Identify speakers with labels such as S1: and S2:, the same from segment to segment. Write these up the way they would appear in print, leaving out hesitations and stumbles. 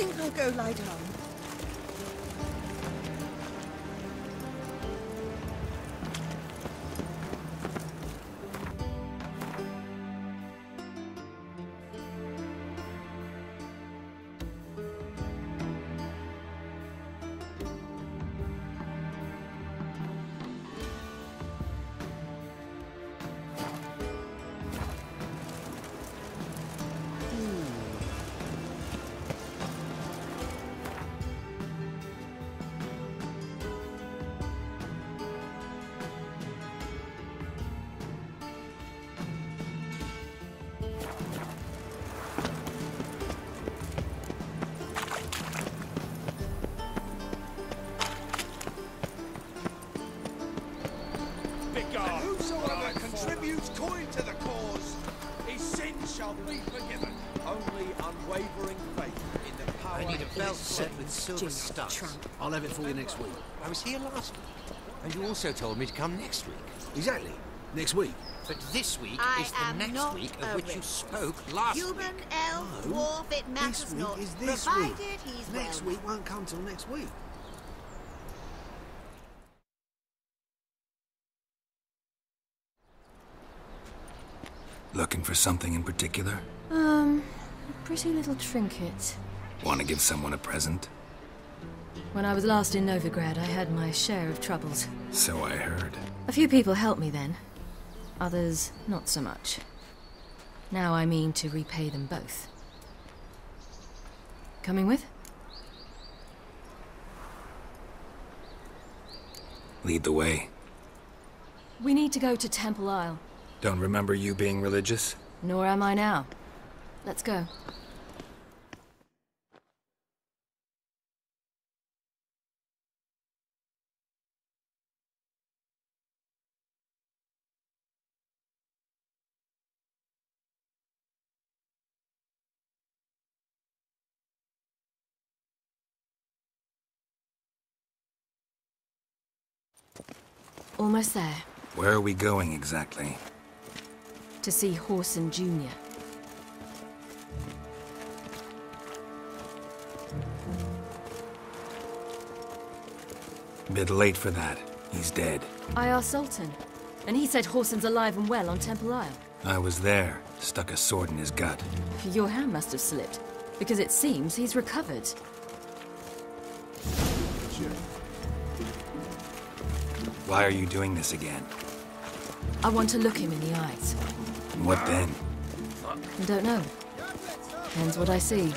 S1: think I'll go lie down.
S2: Contributes coin to the cause, his sins shall be forgiven. Only unwavering faith in the power.
S3: I need a belt set with silver studs.
S4: I'll have it for you next week.
S3: I was here last week, and you also told me to come next week.
S4: Exactly. Next week.
S3: But this week is the
S5: am
S3: next
S5: not
S3: week
S5: a
S3: of which you
S5: witch.
S3: spoke last
S5: Human,
S3: week.
S5: elf, dwarf, it matters
S4: This week
S5: not.
S4: is this
S5: provided
S4: week.
S5: he's
S4: Next
S5: well.
S4: week won't come till next week.
S6: Looking for something in particular?
S7: A pretty little trinket.
S6: Want to give someone a present?
S7: When I was last in Novigrad, I had my share of troubles.
S6: So I heard.
S7: A few people helped me then. Others, not so much. Now I mean to repay them both. Coming with?
S6: Lead the way.
S7: We need to go to Temple Isle.
S6: Don't remember you being religious?
S7: Nor am I now. Let's go. Almost there.
S6: Where are we going exactly?
S7: To see Whoreson Jr.
S6: Bit late for that. He's dead.
S7: I asked Sultan, and he said Whoreson's alive and well on Temple Isle.
S6: I was there. Stuck a sword in his gut.
S7: Your hand must have slipped, because it seems he's recovered.
S6: Why are you doing this again?
S7: I want to look him in the eyes.
S6: What then?
S7: I don't know. Depends what I see.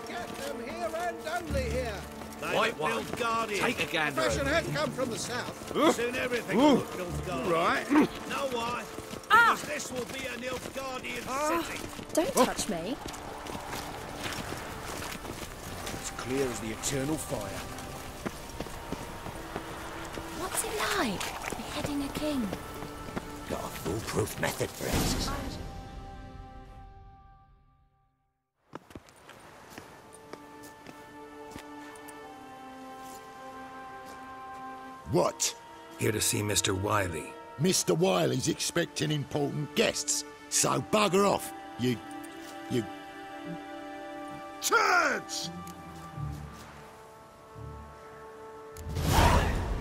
S2: Get them here and only here.
S3: White one. Take a gander.
S2: Fashion has come from the south.
S3: Soon everything will look Nilfgaardian.
S2: Right.
S3: Know why? Because this will be a Nilfgaardian city.
S8: Don't touch me.
S2: It's clear as the eternal fire.
S8: What's it like, beheading a king?
S3: Got a foolproof method for exercise.
S9: What?
S6: Here to see Mr. Wiley.
S9: Mr. Wiley's expecting important guests, so bugger off, you turds!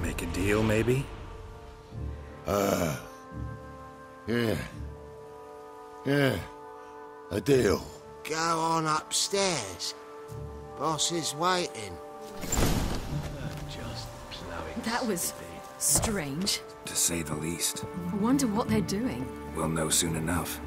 S6: Make a deal, maybe?
S9: Yeah, a deal.
S3: Go on upstairs. Boss is waiting.
S7: That was strange.
S6: To say the least.
S7: I wonder what they're doing.
S6: We'll know soon enough.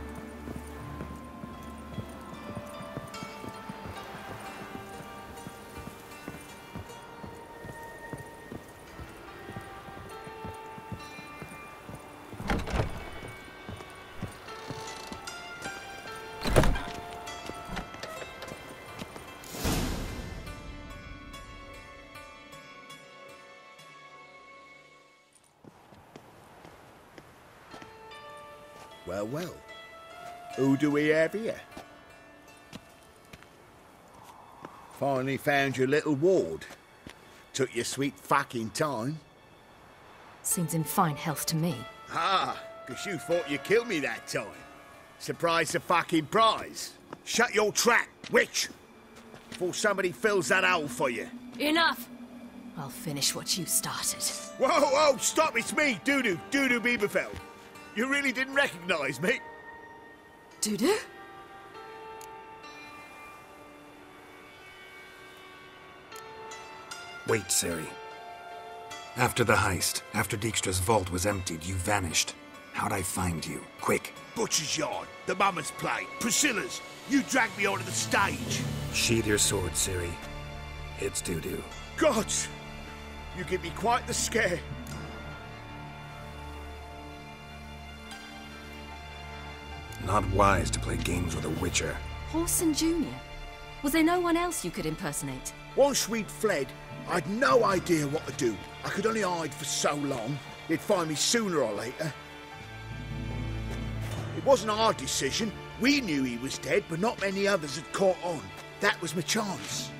S2: Well, well. Who do we have here? Finally found your little ward. Took your sweet fucking time.
S7: Seems in fine health to me.
S2: Ah, 'cause you thought you killed me that time. Surprise the fucking prize. Shut your trap, witch!
S3: before somebody fills that hole for you.
S7: Enough! I'll finish what you started.
S3: Whoa, stop, it's me, Dudu Bieberfeld. You really didn't recognise me?
S7: Dudu?
S6: Wait, Ciri. After the heist, after Dijkstra's vault was emptied, you vanished. How'd I find you? Quick.
S3: Butcher's Yard, the Mama's Plate, Priscilla's. You dragged me onto the stage.
S6: Sheathe your sword, Ciri. It's Dudu.
S3: Gods! You give me quite the scare.
S6: Not wise to play games with a Witcher.
S7: Whoreson Jr.? Was there no one else you could impersonate?
S3: Once we'd fled, I'd no idea what to do. I could only hide for so long. They'd find me sooner or later. It wasn't our decision. We knew he was dead, but not many others had caught on. That was my chance.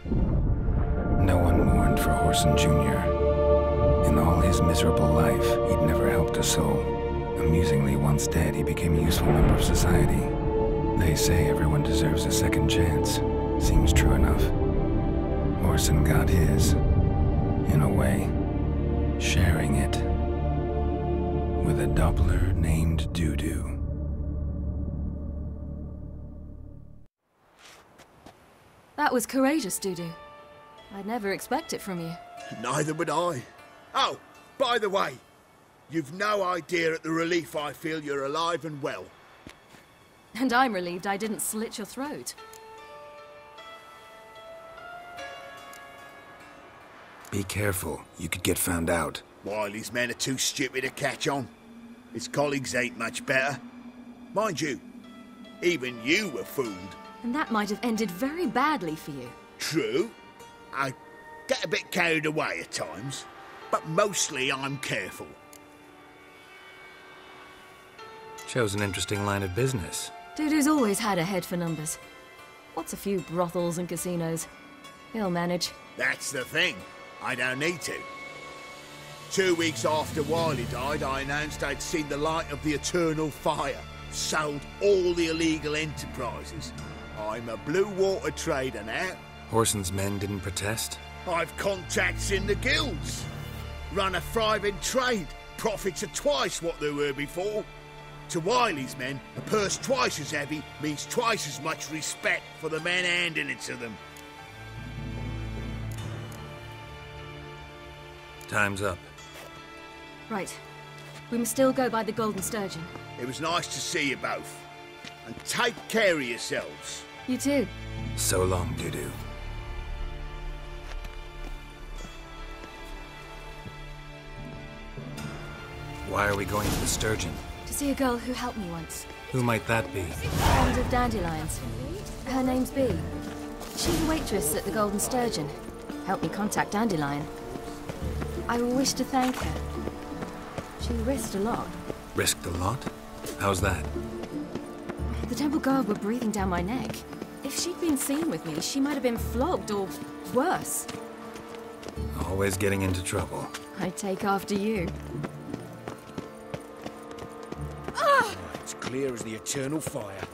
S6: No one mourned for Whoreson Jr. In all his miserable life, he'd never helped a soul. Amusingly, once dead, he became a useful member of society. They say everyone deserves a second chance. Seems true enough. Whoreson got his, in a way, sharing it with a Doppler named Dudu.
S7: That was courageous, Dudu. I'd never expect it from you.
S3: Neither would I. Oh, by the way, you've no idea at the relief I feel you're alive and well.
S7: And I'm relieved I didn't slit your throat.
S6: Be careful. You could get found out.
S3: Wiley's men are too stupid to catch on. His colleagues ain't much better. Mind you, even you were fooled.
S7: And that might have ended very badly for you.
S3: True. I get a bit carried away at times, but mostly I'm careful.
S6: Shows an interesting line of business.
S7: Dudu's always had a head for numbers. What's a few brothels and casinos? He'll manage.
S3: That's the thing. I don't need to. 2 weeks after Wiley died, I announced I'd seen the light of the Eternal Fire. Sold all the illegal enterprises. I'm a blue water trader now.
S6: Whoreson's men didn't protest?
S3: I've contacts in the guilds. Run a thriving trade. Profits are twice what they were before. To Wiley's men, a purse twice as heavy means twice as much respect for the men handing it to them.
S6: Time's up.
S7: Right. We must still go by the Golden Sturgeon.
S3: It was nice to see you both. And take care of yourselves.
S7: You too.
S6: So long, Dudu. Why are we going to the Sturgeon?
S7: To see a girl who helped me once.
S6: Who might that be?
S7: Friend of Dandelion's. Her name's Bee. She's a waitress at the Golden Sturgeon. Helped me contact Dandelion. I wish to thank her. She risked a lot.
S6: Risked a lot? How's that?
S7: The Temple Guard were breathing down my neck. If she'd been seen with me, she might have been flogged or worse.
S6: Always getting into trouble.
S7: I take after you.
S4: It's clear as the Eternal Fire.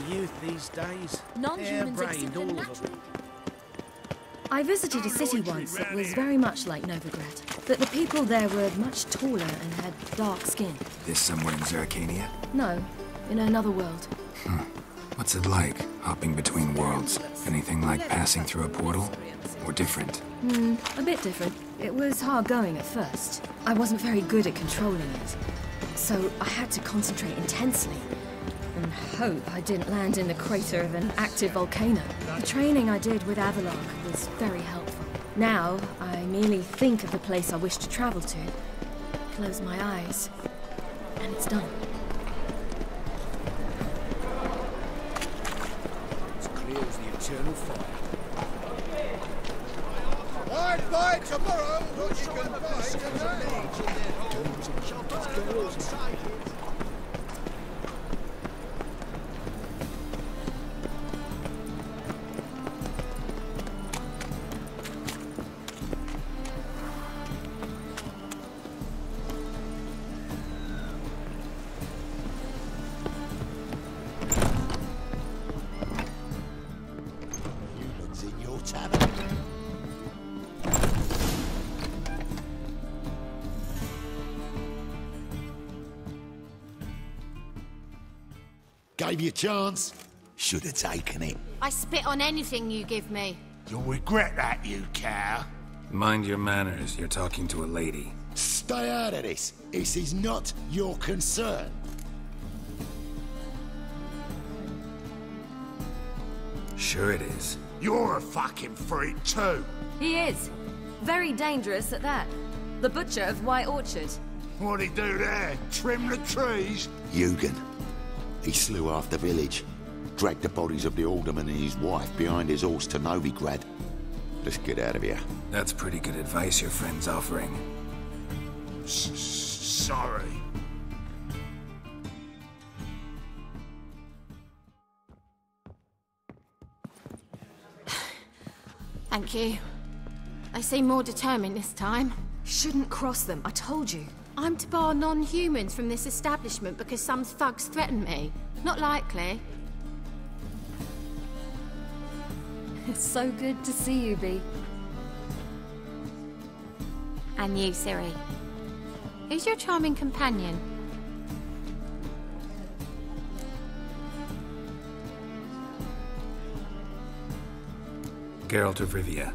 S4: Youth these days.
S8: Non-humans
S4: Harebrained, all
S8: exhibit
S4: of them.
S7: I visited a city once that was very much like Novigrad, but the people there were much taller and had dark skin.
S6: This somewhere in Zerkania?
S7: No, in another world.
S6: What's it like, hopping between worlds? Anything like passing through a portal? Or different?
S7: A bit different. It was hard going at first. I wasn't very good at controlling it, so I had to concentrate intensely and hope I didn't land in the crater of an active volcano. The training I did with Avallac'h was very helpful. Now, I merely think of the place I wish to travel to, close my eyes, and it's done.
S4: It's clear as the Eternal Fire.
S2: Buy tomorrow what you can buy today.
S9: Gave you a chance. Should have taken it.
S5: I spit on anything you give me.
S1: You'll regret that, you cow.
S6: Mind your manners, you're talking to a lady.
S9: Stay out of this. This is not your concern.
S6: Sure it is.
S1: You're a fucking freak too.
S7: He is. Very dangerous at that. The butcher of White Orchard.
S1: What'd he do there? Trim the trees?
S9: Eugen. He slew half the village. Dragged the bodies of the alderman and his wife behind his horse to Novigrad. Let's get out of here.
S6: That's pretty good advice your friend's offering.
S1: Sorry.
S5: Thank you. They seem more determined this time.
S7: Shouldn't cross them, I told you.
S5: I'm to bar non-humans from this establishment because some thugs threaten me. Not likely.
S7: It's so good to see you, Bee.
S5: And you, Ciri. Who's your charming companion?
S6: Geralt of Rivia.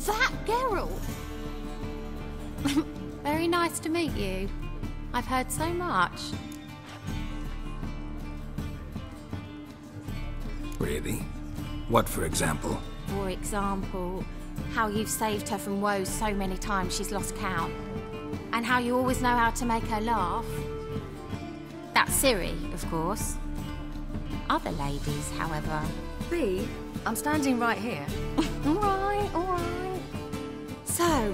S5: That Geralt! Very nice to meet you. I've heard so much.
S6: Really? What, for example?
S5: For example, how you've saved her from woes so many times she's lost count. And how you always know how to make her laugh. That's Ciri, of course. Other ladies, however.
S7: Bee, I'm standing right here.
S5: All right. So,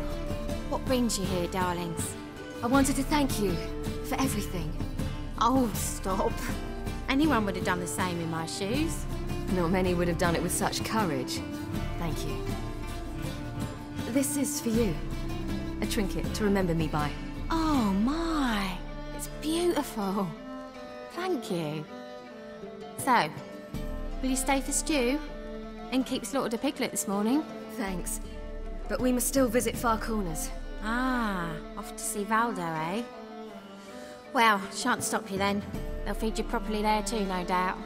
S5: what brings you here, darlings?
S7: I wanted to thank you for everything.
S5: Oh, stop. Anyone would have done the same in my shoes.
S7: Not many would have done it with such courage. Thank you. This is for you. A trinket to remember me by.
S5: Oh, my. It's beautiful. Thank you. So, will you stay for stew? Innkeep slaughtered a piglet this morning.
S7: Thanks. But we must still visit Far Corners.
S5: Ah, off to see Valdo, eh? Well, shan't stop you then. They'll feed you properly there too, no doubt.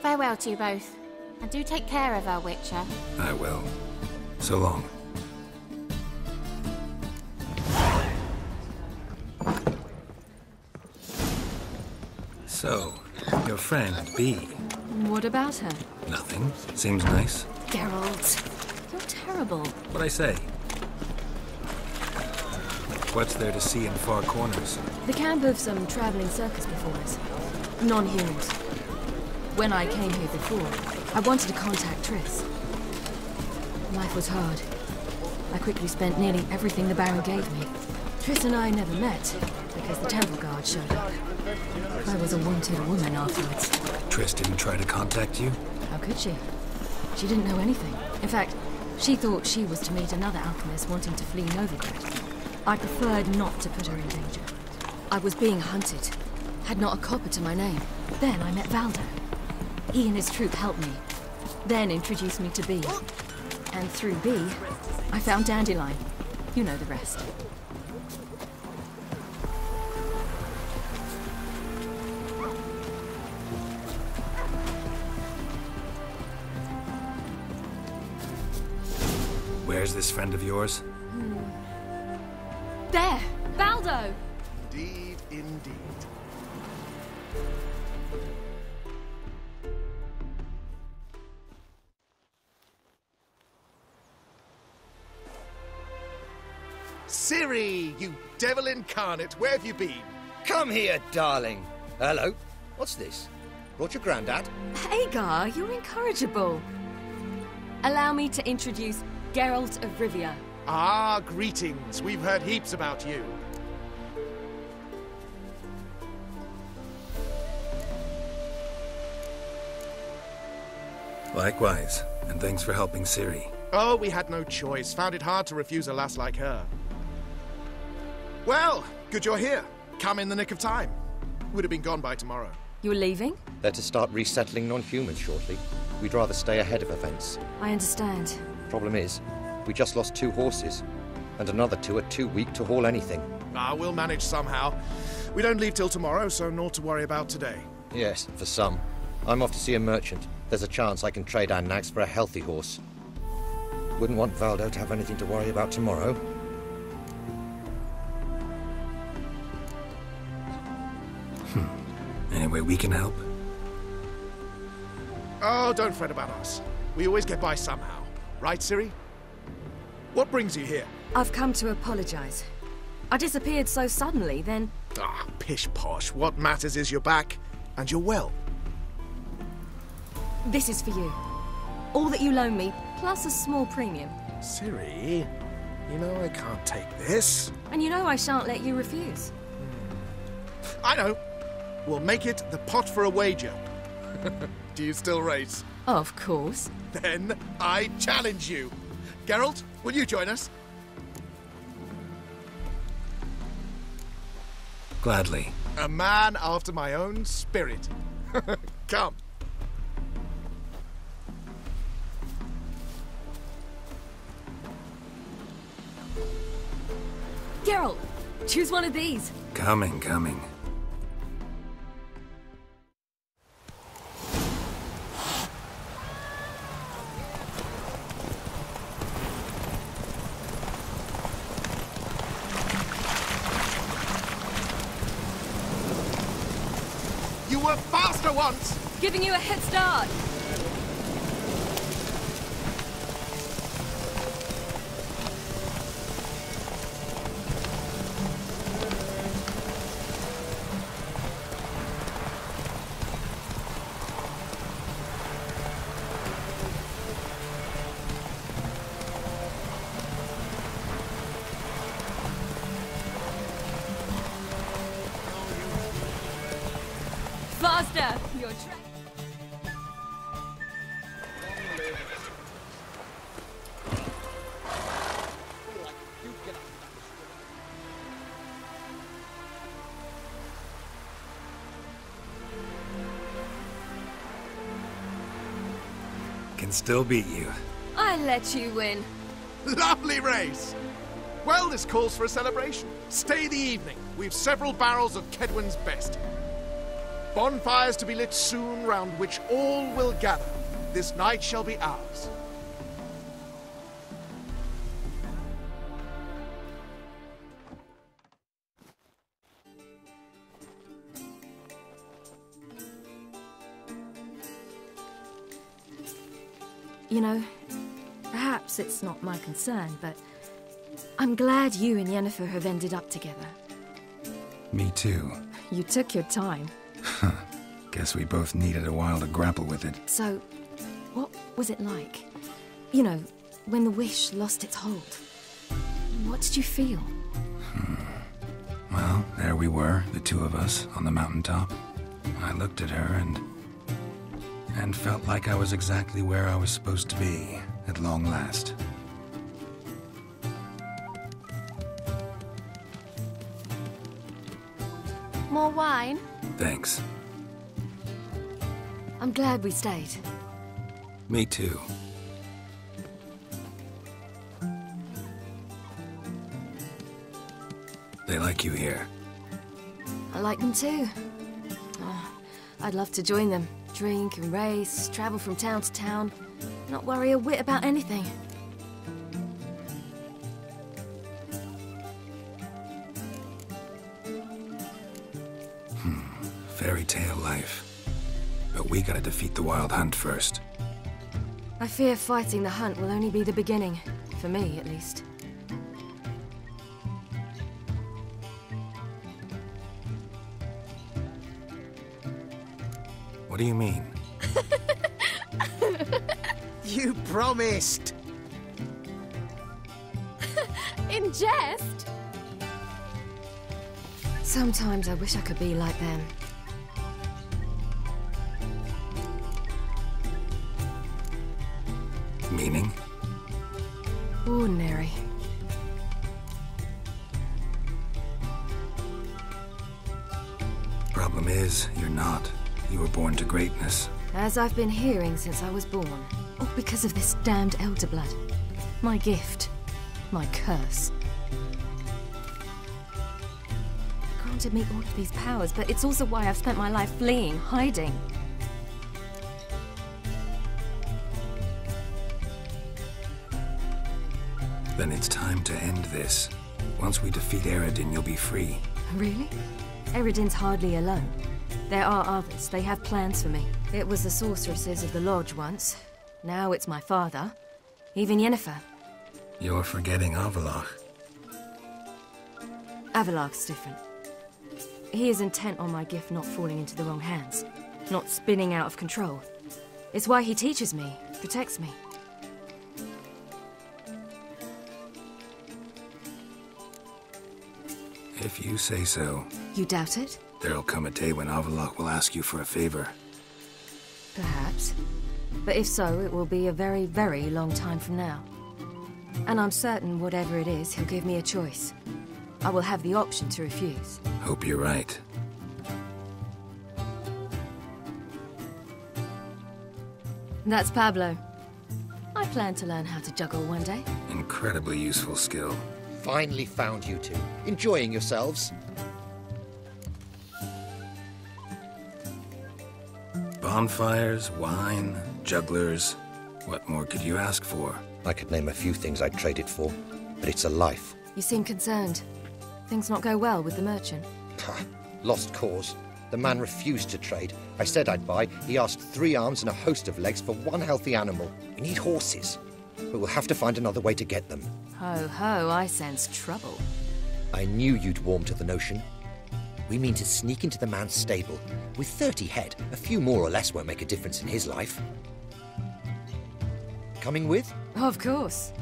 S5: Farewell to you both. And do take care of her, Witcher.
S6: I will. So long. So, your friend, Bee.
S7: What about her?
S6: Nothing. Seems nice.
S7: Geralt, you're terrible.
S6: What'd I say? What's there to see in Far Corners?
S7: The camp of some traveling circus performers. Non-humans. When I came here before, I wanted to contact Triss. Life was hard. I quickly spent nearly everything the Baron gave me. Triss and I never met, because the Temple Guard showed up. I was a wanted woman afterwards.
S6: Triss didn't try to contact you?
S7: How could she? She didn't know anything. In fact, she thought she was to meet another alchemist wanting to flee Novigrad. I preferred not to put her in danger. I was being hunted. Had not a copper to my name. Then I met Valdo. He and his troop helped me. Then introduced me to Bee. And through Bee, I found Dandelion. You know the rest.
S6: Where's this friend of yours?
S7: There! Valdo!
S1: Indeed, indeed. Ciri, you devil incarnate, where have you been?
S10: Come here, darling. Hello. What's this? Brought your granddad?
S7: Hagar, you're incorrigible. Allow me to introduce Geralt of Rivia.
S1: Ah, greetings. We've heard heaps about you.
S6: Likewise, and thanks for helping Ciri.
S1: Oh, we had no choice. Found it hard to refuse a lass like her. Well, good you're here. Come in the nick of time. Would have been gone by tomorrow.
S7: You're leaving?
S10: They're to start resettling non-humans shortly. We'd rather stay ahead of events.
S7: I understand.
S10: Problem is, we just lost 2 horses. and another 2 are too weak to haul anything.
S1: Ah, we'll manage somehow. We don't leave till tomorrow, so naught to worry about today.
S10: Yes, for some. I'm off to see a merchant. There's a chance I can trade our nags for a healthy horse. Wouldn't want Valdo to have anything to worry about tomorrow.
S6: Any way we can help?
S1: Oh, don't fret about us. We always get by somehow. Right, Ciri? What brings you here?
S7: I've come to apologize. I disappeared so suddenly, then...
S1: Ah, pish-posh. What matters is you're back, and you're well.
S7: This is for you. All that you loan me, plus a small premium.
S1: Ciri, you know I can't take this.
S7: And you know I shan't let you refuse.
S1: I know. We'll make it the pot for a wager. Do you still race?
S7: Of course.
S1: Then I challenge you. Geralt, will you join us?
S6: Gladly.
S1: A man after my own spirit. Come.
S7: Geralt, choose one of these.
S6: Coming.
S1: You were faster once!
S7: Giving you a head start. Faster! You're
S6: Can still beat you.
S7: I let you win.
S1: Lovely race! Well, this calls for a celebration. Stay the evening. We've several barrels of Kedwen's best. Bonfires to be lit soon, round which all will gather. This night shall be ours.
S7: You know, perhaps it's not my concern, but I'm glad you and Yennefer have ended up together.
S6: Me too.
S7: You took your time.
S6: Guess we both needed a while to grapple with it.
S7: So, what was it like? You know, when the wish lost its hold. What did you feel?
S6: Well, there we were, the two of us, on the mountaintop. I looked at her and felt like I was exactly where I was supposed to be, at long last.
S5: More wine?
S6: Thanks.
S7: I'm glad we stayed.
S6: Me too. They like you here.
S7: I like them too. Oh, I'd love to join them. Drink and race, travel from town to town. Not worry a whit about anything.
S6: Fairy tale life. But we gotta defeat the Wild Hunt first.
S7: I fear fighting the hunt will only be the beginning. For me, at least.
S6: What do you mean?
S4: You promised!
S5: In jest?
S7: Sometimes I wish I could be like them.
S6: Meaning?
S7: Ordinary.
S6: Problem is, you're not. You were born to greatness.
S7: As I've been hearing since I was born. All because of this damned Elder Blood. My gift. My curse. granted me all of these powers, but it's also why I've spent my life fleeing, hiding.
S6: Then it's time to end this. Once we defeat Eredin, you'll be free.
S7: Really? Eredin's hardly alone. There are others. They have plans for me. It was the sorceresses of the Lodge once. Now it's my father. Even Yennefer.
S6: You're forgetting Avallac'h.
S7: Avallac'h's different. He is intent on my gift not falling into the wrong hands. Not spinning out of control. It's why he teaches me, protects me.
S6: If you say so.
S7: You doubt it?
S6: There'll come a day when Avallac'h will ask you for a favor.
S7: Perhaps. But if so, it will be a very, very long time from now. And I'm certain whatever it is, he'll give me a choice. I will have the option to refuse.
S6: Hope you're right.
S7: That's Pablo. I plan to learn how to juggle one day.
S6: Incredibly useful skill.
S10: Finally found you two. Enjoying yourselves?
S6: Bonfires, wine, jugglers. What more could you ask for?
S10: I could name a few things I'd trade it for, but it's a life.
S7: You seem concerned. Things not go well with the merchant?
S10: Lost cause. The man refused to trade. I said I'd buy. He asked 3 arms and a host of legs for 1 healthy animal. We need horses. But we'll have to find another way to get them.
S7: Ho ho, I sense trouble.
S10: I knew you'd warm to the notion. We mean to sneak into the man's stable. With 30 head, a few more or less won't make a difference in his life. Coming with?
S7: Of course.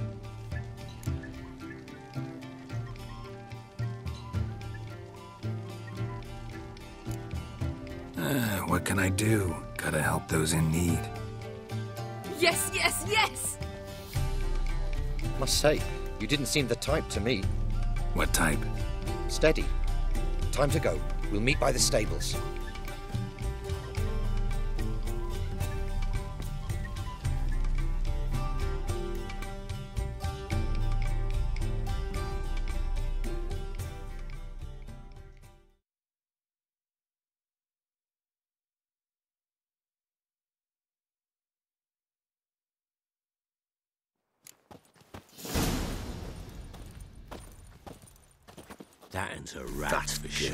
S6: What can I do? Gotta help those in need.
S7: Yes, yes, yes!
S10: Must say, you didn't seem the type to me.
S6: What type?
S10: Steady. Time to go. We'll meet by the stables.
S4: That ain't a rat, that's for sure.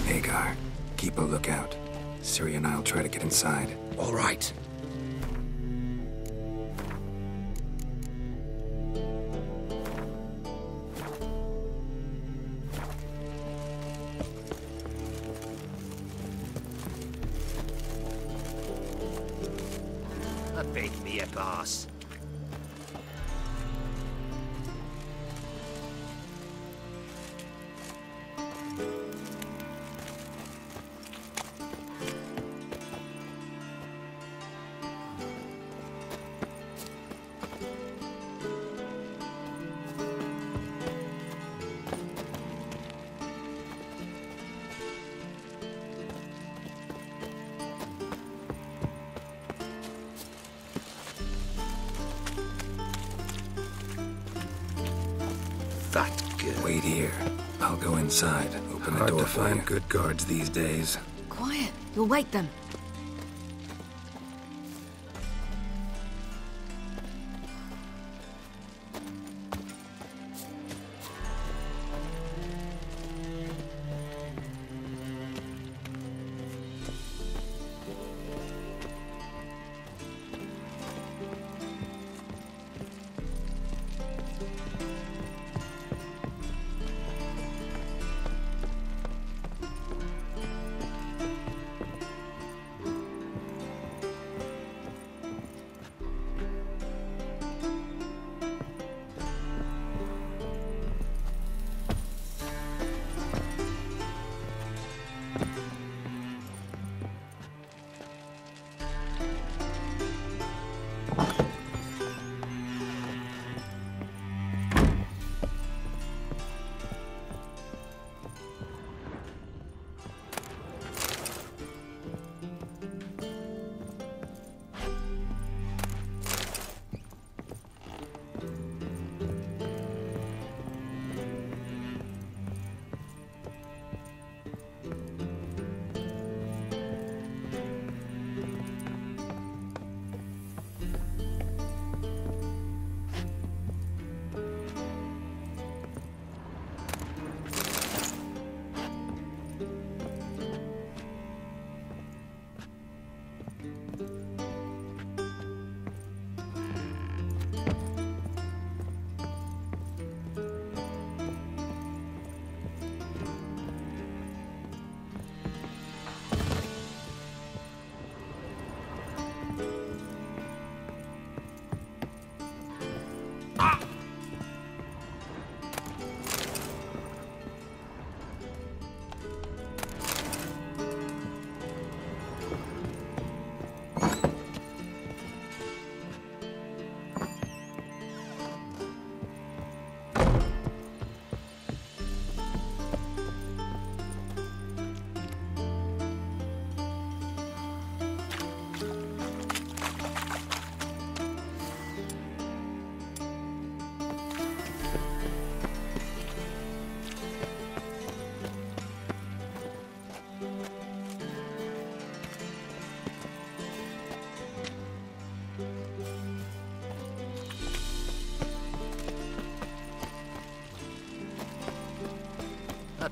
S6: Hagar, keep a lookout. Ciri and I'll try to get inside.
S10: All right.
S4: Beg me a boss.
S6: That's good. Wait here. I'll go inside. Open the door to find good guards these days.
S7: Quiet. You'll wake them.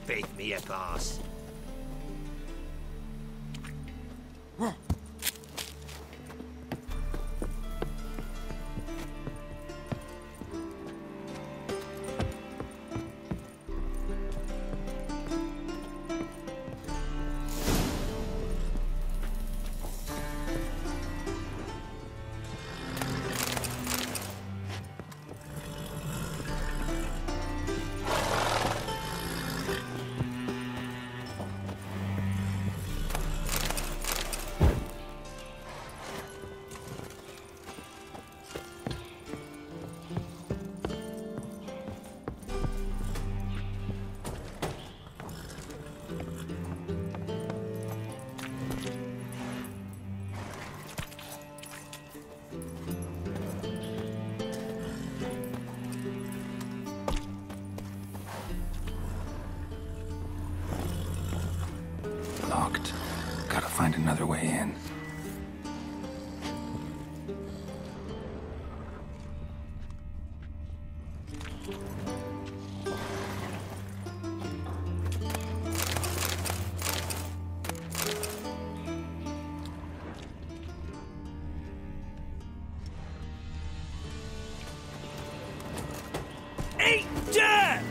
S4: Beat me a pass.
S6: Locked. Gotta find another way in.
S4: Eat dirt!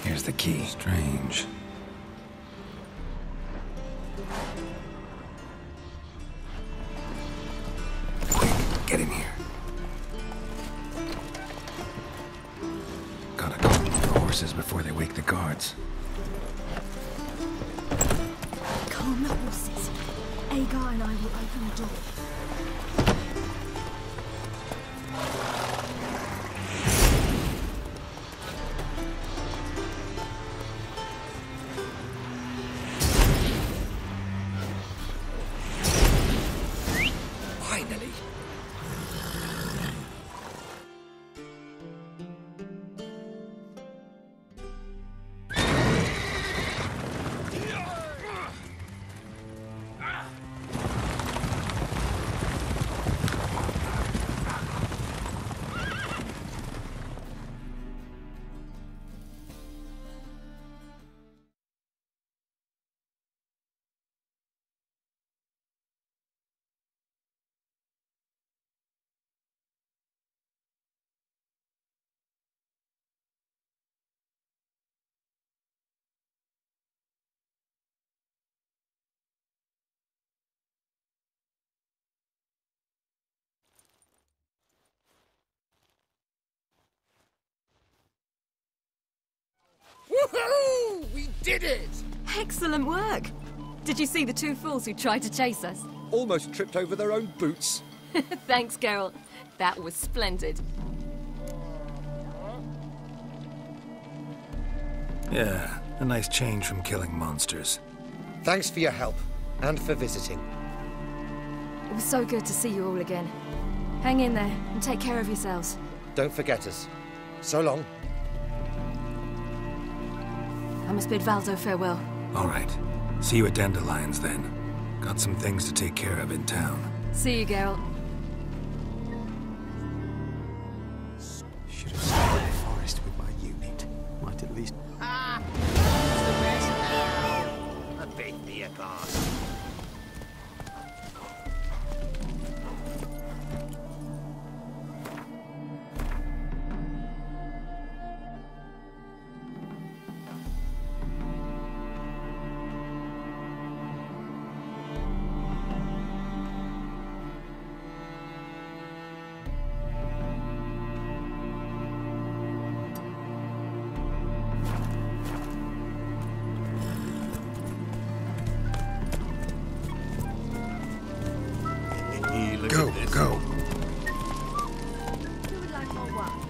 S6: Here's the key. Strange. Quick, get in here. Gotta calm the horses before they wake the guards.
S7: Calm the horses. Agar and I will open the door.
S4: Finally.
S2: Woohoo! We did it!
S7: Excellent work! Did you see the two fools who tried to chase us?
S10: Almost tripped over their own boots.
S7: Thanks, Geralt. That was splendid.
S6: Yeah, a nice change from killing monsters.
S10: Thanks for your help, and for visiting.
S7: It was so good to see you all again. Hang in there, and take care of yourselves.
S10: Don't forget us. So long.
S7: I must bid Valdo farewell.
S6: All right. See you at Dandelions, then. Got some things to take care of in town.
S7: See you, Geralt.
S4: Should have stayed in the forest with my unit. Might at least...
S3: Ah! It's the best now! A bit near boss.
S6: Go.
S8: Who would like more wine?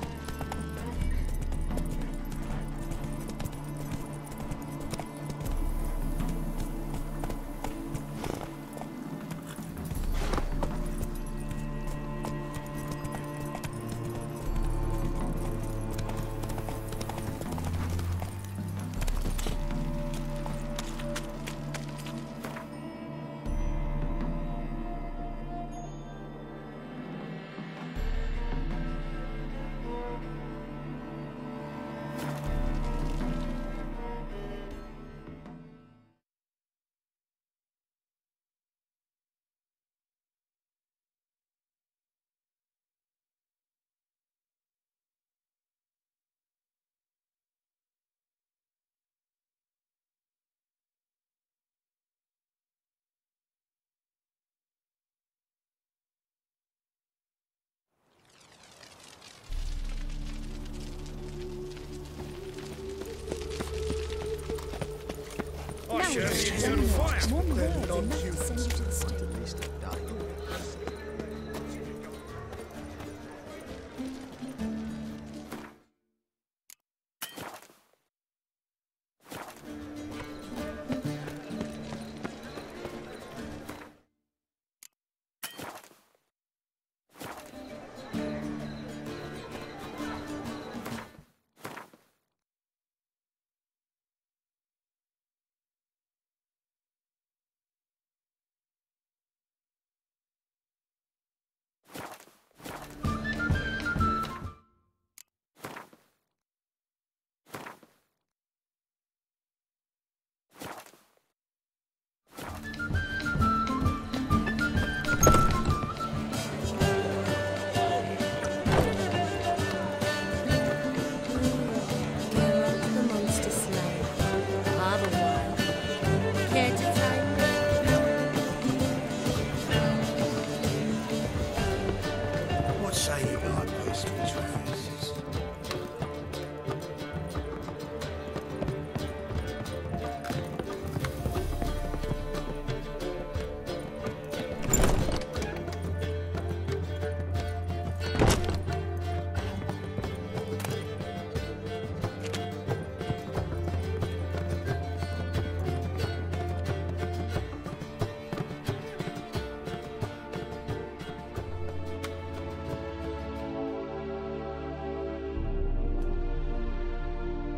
S4: Share the eternal fire.
S8: One word enough to send you to the stake.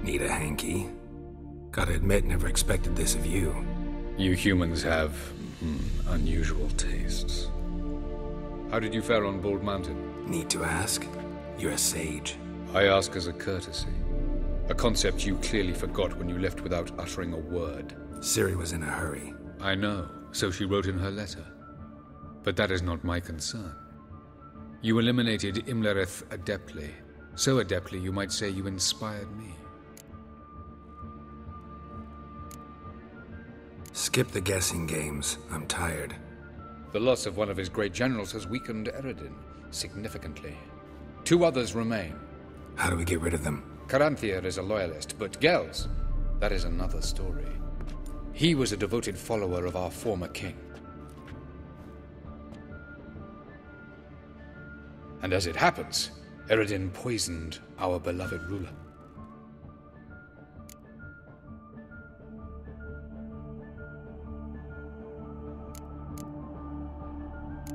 S6: Need a hanky? Gotta admit, never expected this of you.
S11: You humans have unusual tastes. How did you fare on Bald Mountain?
S6: Need to ask? You're a sage.
S11: I ask as a courtesy. A concept you clearly forgot when you left without uttering a word.
S6: Ciri was in a hurry.
S11: I know, so she wrote in her letter. But that is not my concern. You eliminated Imlerith adeptly. So adeptly, you might say you inspired me.
S6: Skip the guessing games. I'm tired.
S11: The loss of one of his great generals has weakened Eredin significantly. 2 others remain.
S6: How do we get rid of them?
S11: Caranthir is a loyalist, but Gels, that is another story. He was a devoted follower of our former king. And as it happens, Eredin poisoned our beloved ruler.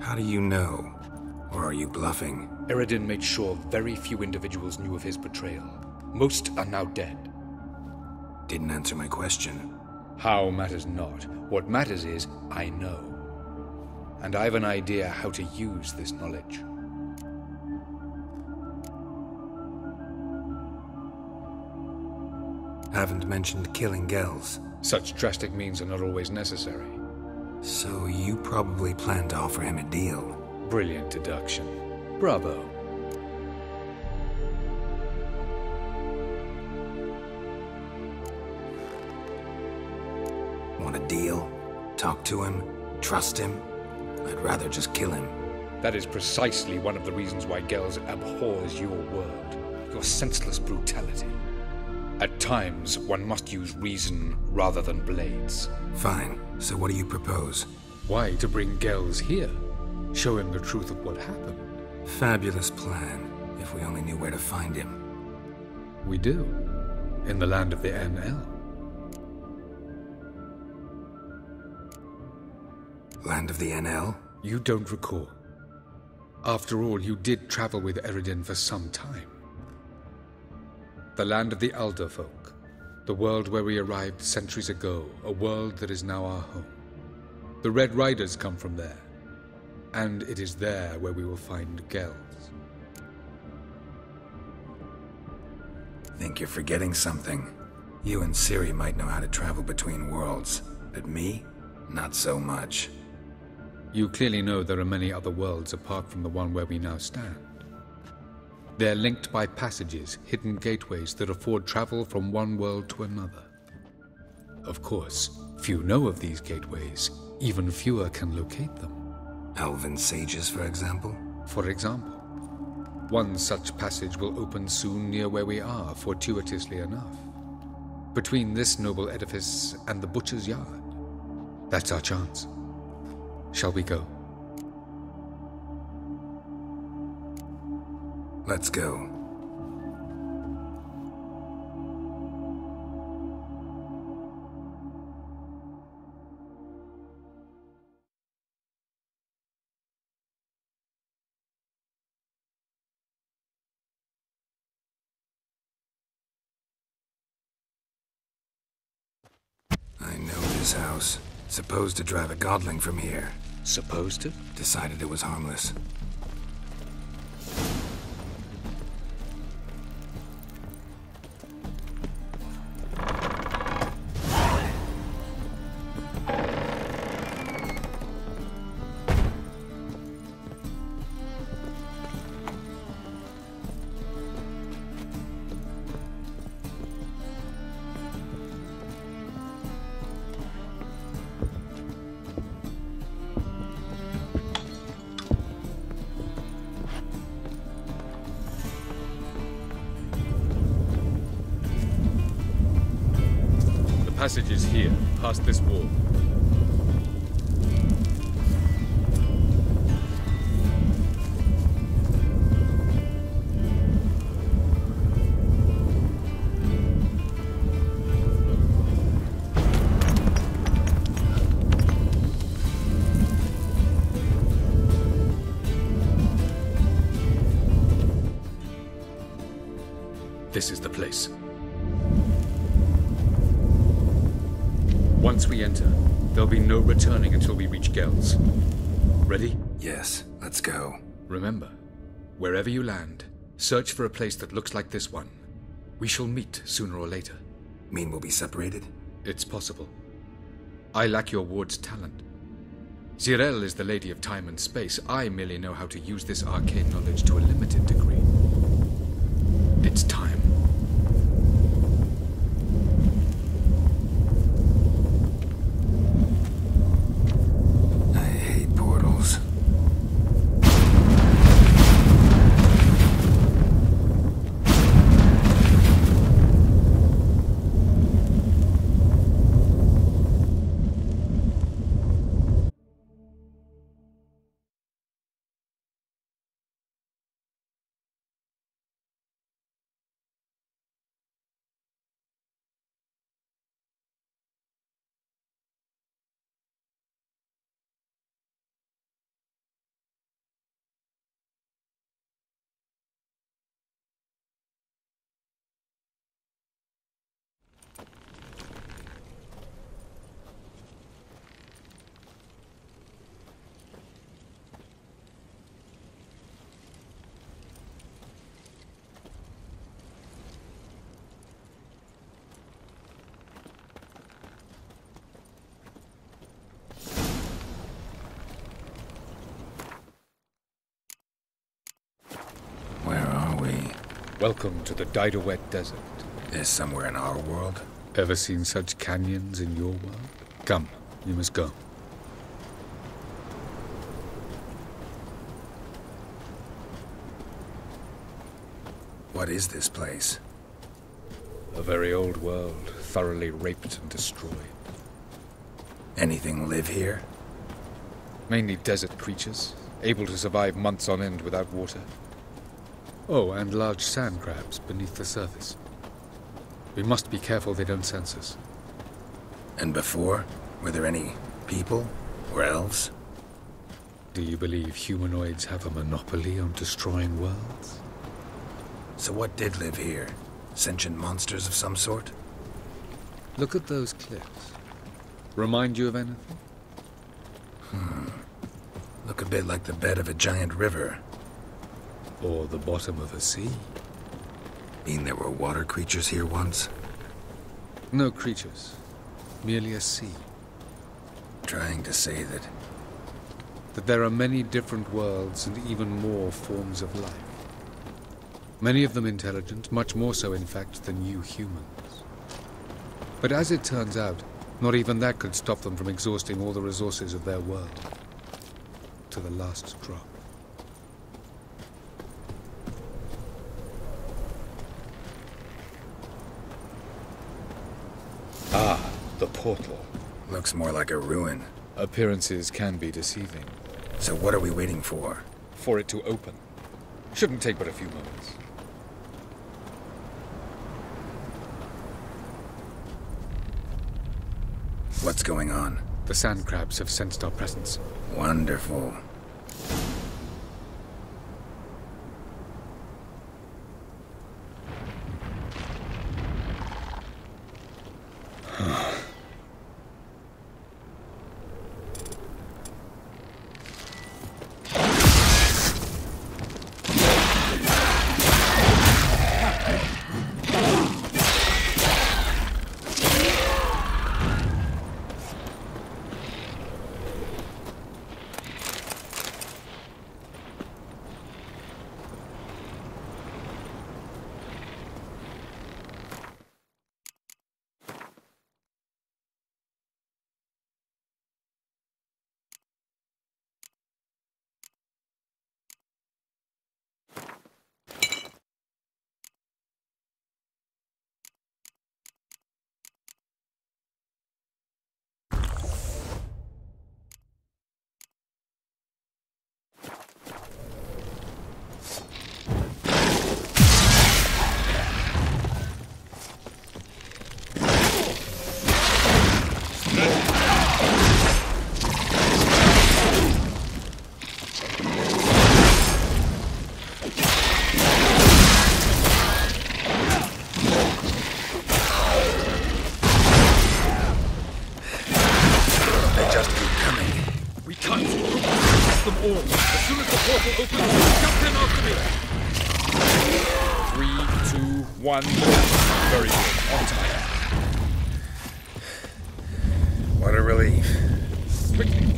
S6: How do you know? Or are you bluffing?
S11: Eredin made sure very few individuals knew of his betrayal. Most are now dead.
S6: Didn't answer my question.
S11: How matters not. What matters is, I know. And I've an idea how to use this knowledge.
S6: Haven't mentioned killing Gels.
S11: Such drastic means are not always necessary.
S6: So you probably plan to offer him a deal.
S11: Brilliant deduction. Bravo.
S6: Want a deal? Talk to him? Trust him? I'd rather just kill him.
S11: That is precisely one of the reasons why Gels abhors your world. Your senseless brutality. At times, one must use reason rather than blades.
S6: Fine. So what do you propose?
S11: Why, to bring Gels here. Show him the truth of what happened.
S6: Fabulous plan, if we only knew where to find him.
S11: We do. In the land of the NL.
S6: Land of the NL?
S11: You don't recall. After all, you did travel with Eredin for some time. The land of the Alder folk. The world where we arrived centuries ago. A world that is now our home. The Red Riders come from there. And it is there where we will find Gels.
S6: Think you're forgetting something. You and Ciri might know how to travel between worlds, but me? Not so much.
S11: You clearly know there are many other worlds apart from the one where we now stand. They're linked by passages, hidden gateways that afford travel from one world to another. Of course, few know of these gateways. Even fewer can locate them.
S6: Elven sages, for example?
S11: For example. One such passage will open soon near where we are, fortuitously enough. Between this noble edifice and the butcher's yard. That's our chance. Shall we go?
S6: Let's go. I know this house. Supposed to drive a godling from here.
S11: Supposed to?
S6: Decided it was harmless.
S11: Passage is here, past this wall. This is the place. Once we enter, there'll be no returning until we reach Gels. Ready?
S6: Yes, let's go.
S11: Remember, wherever you land, search for a place that looks like this one. We shall meet sooner or later.
S6: Mean we'll be separated?
S11: It's possible. I lack your ward's talent. Zirel is the lady of time and space. I merely know how to use this arcane knowledge to a limited degree. It's time. Welcome to the Didowet Desert.
S6: Is somewhere in our world?
S11: Ever seen such canyons in your world? Come, you must go.
S6: What is this place?
S11: A very old world, thoroughly raped and destroyed.
S6: Anything live here?
S11: Mainly desert creatures, able to survive months on end without water. Oh, and large sand crabs beneath the surface. We must be careful they don't sense us.
S6: And before? Were there any people? Or elves?
S11: Do you believe humanoids have a monopoly on destroying worlds?
S6: So what did live here? Sentient monsters of some sort?
S11: Look at those cliffs. Remind you of anything?
S6: Look a bit like the bed of a giant river.
S11: Or the bottom of a sea.
S6: Mean there were water creatures here once?
S11: No creatures. Merely a sea.
S6: Trying to say that
S11: there are many different worlds and even more forms of life. Many of them intelligent, much more so in fact than you humans. But as it turns out, not even that could stop them from exhausting all the resources of their world. To the last drop. Ah, the portal.
S6: Looks more like a ruin.
S11: Appearances can be deceiving.
S6: So what are we waiting for?
S11: For it to open. Shouldn't take but a few moments.
S6: What's going on?
S11: The sand crabs have sensed our presence.
S6: Wonderful.
S11: Very good. On time.
S6: What a relief.
S11: Quickly.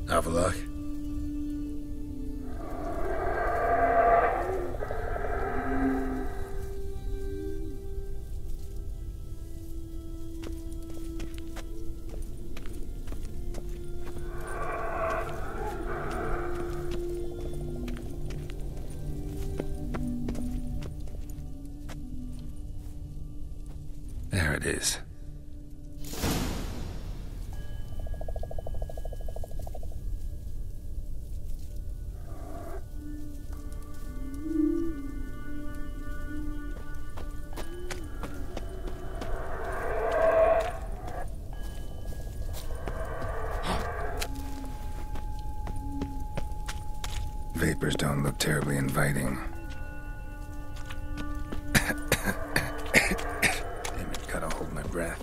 S6: Avallac'h? There it is. Vapors don't look terribly inviting. Breath.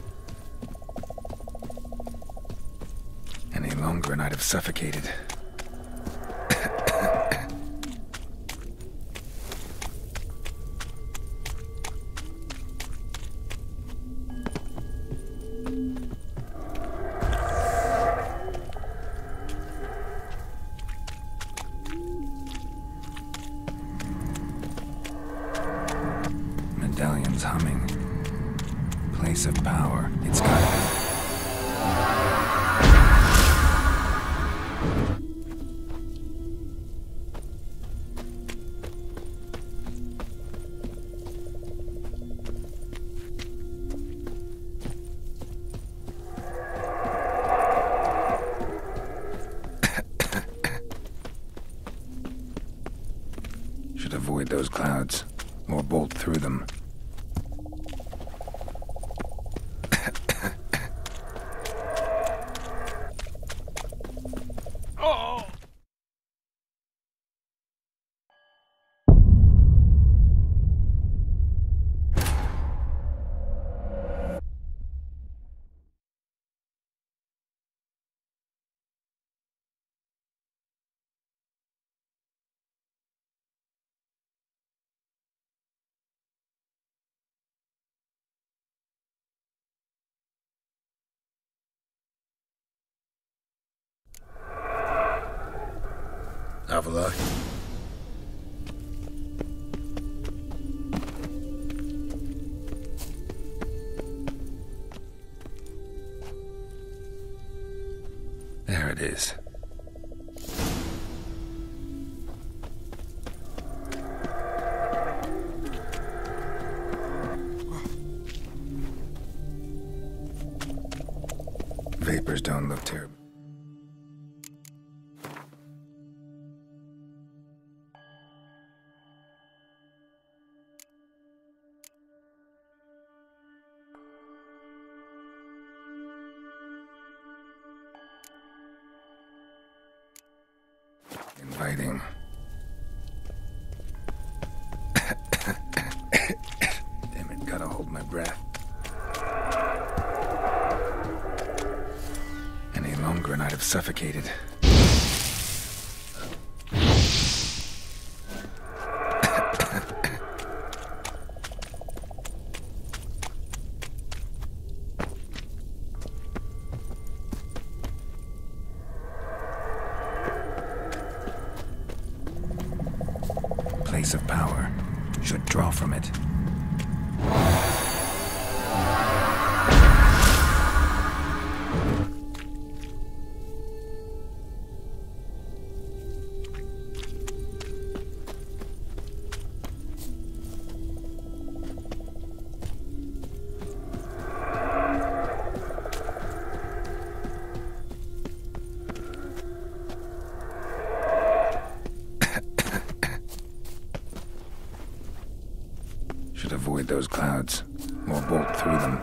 S6: Any longer and I'd have suffocated. Someone's humming. Place of power. It's gotta be. Should avoid those clouds, or bolt through them.
S4: Have a look.
S6: There it is. Vapors don't look terrible. Inviting. Damn it, gotta hold my breath. Any longer and I'd have suffocated. Place of power. Should draw from it. Should avoid those clouds, or bolt through them.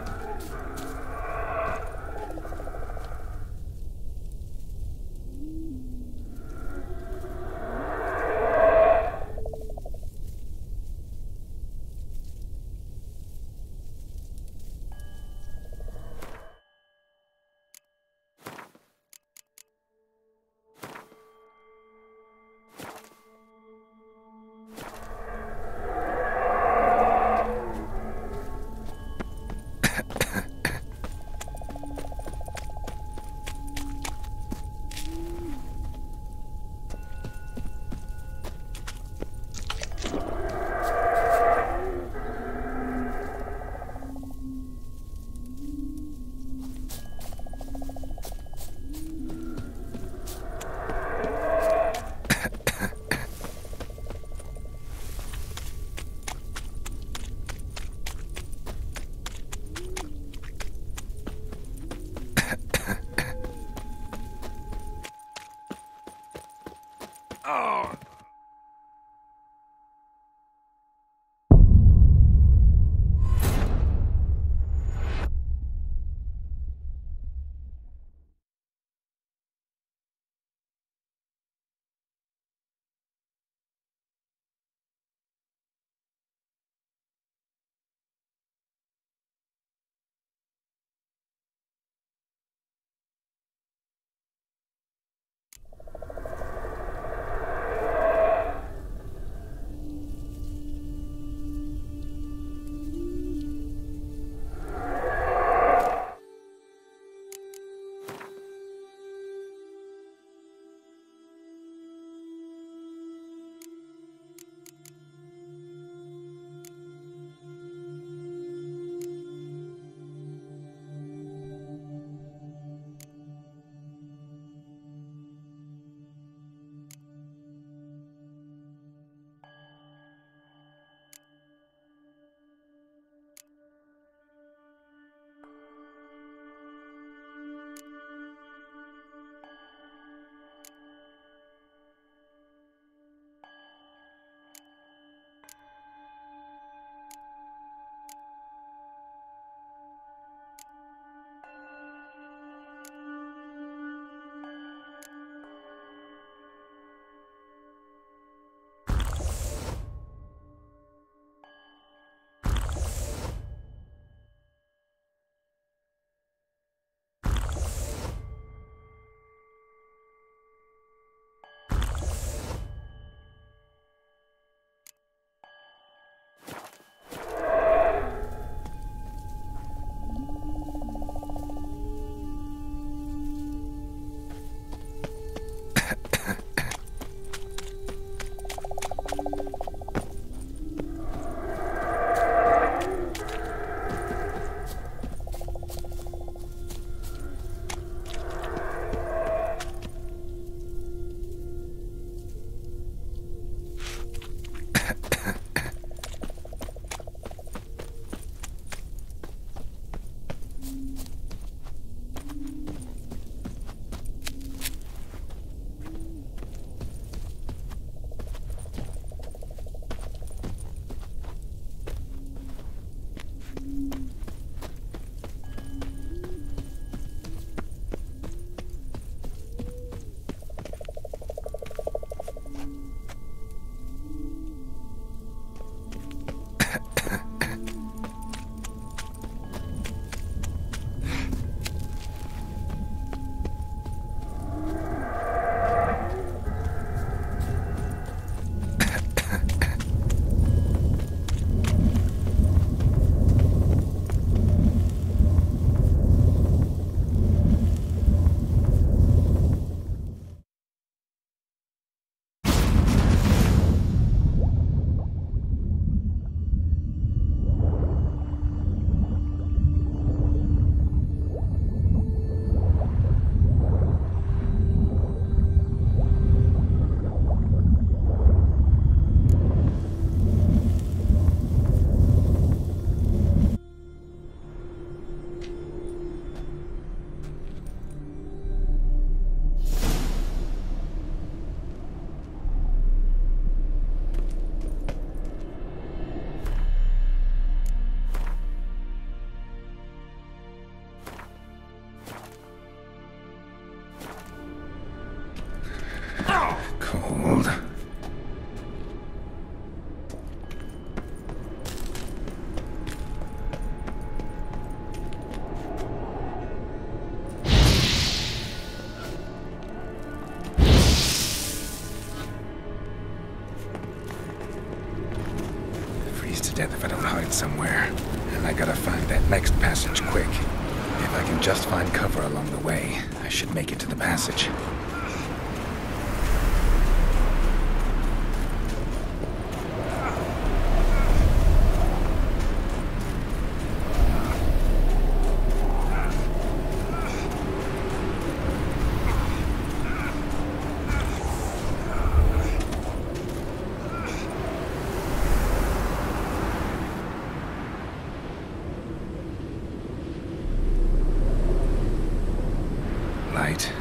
S6: to death if I don't hide somewhere. And I gotta find that next passage quick. If I can just find cover along the way, I should make it to the passage.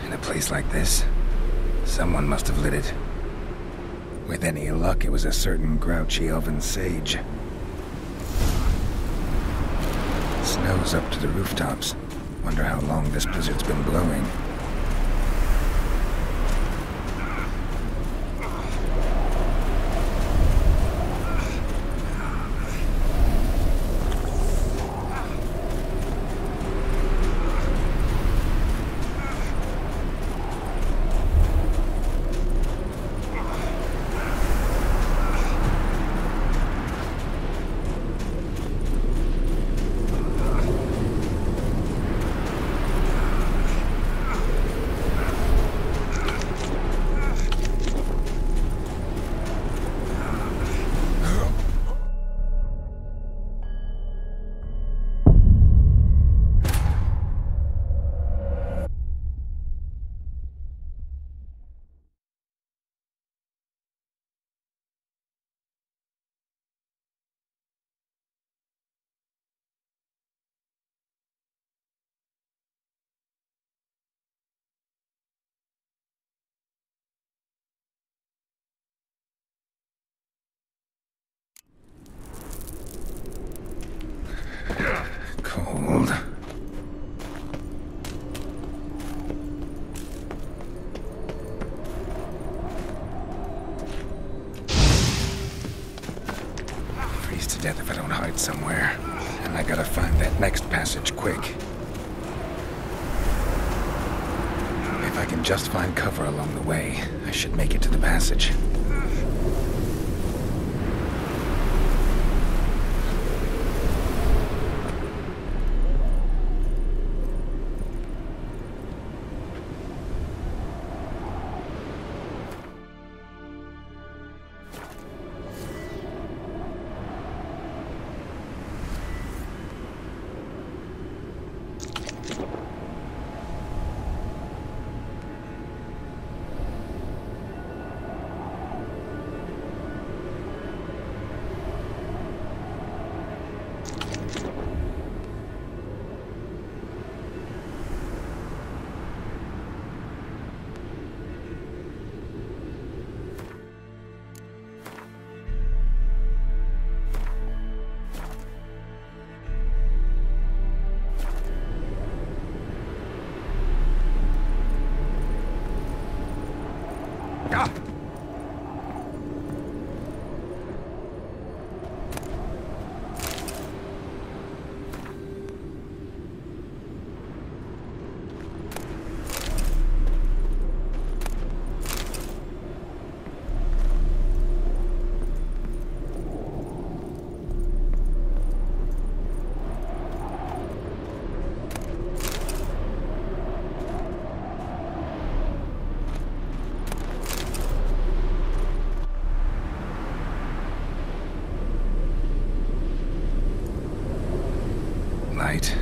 S6: In a place like this, someone must have lit it. With any luck, it was a certain grouchy elven sage. Snow's up to the rooftops. Wonder how long this blizzard's been blowing. Cold. Freeze to death if I don't hide somewhere. And I gotta find that next passage quick. If I can just find cover along the way, I should make it to the passage.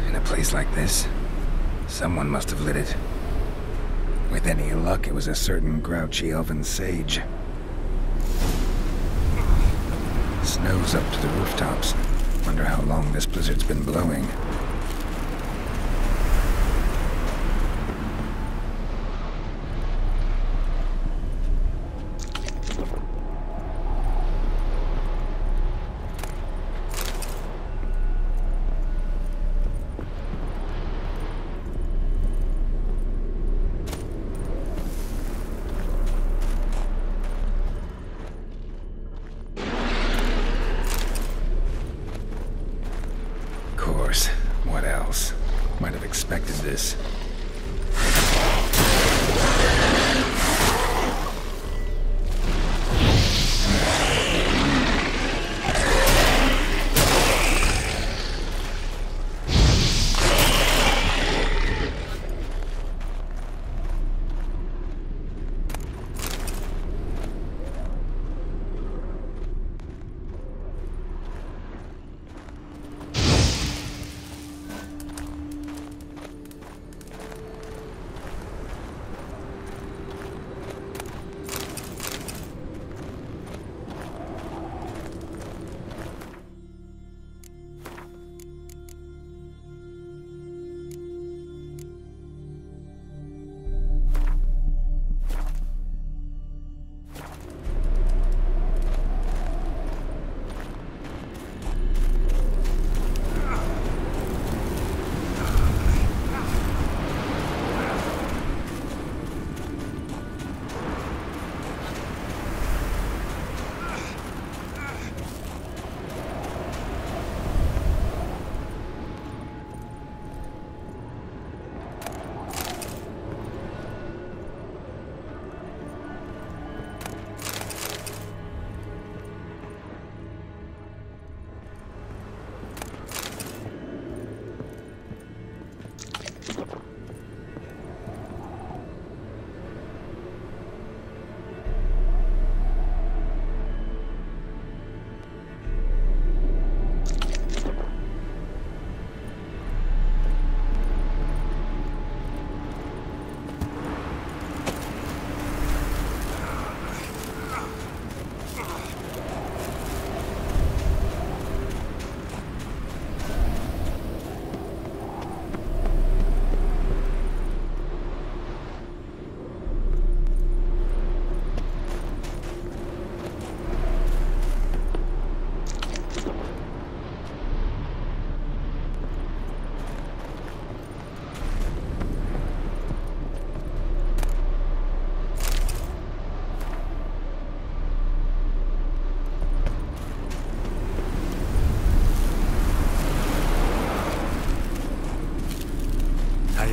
S6: In a place like this, someone must have lit it. With any luck, it was a certain grouchy elven sage. Snow's up to the rooftops. Wonder how long this blizzard's been blowing.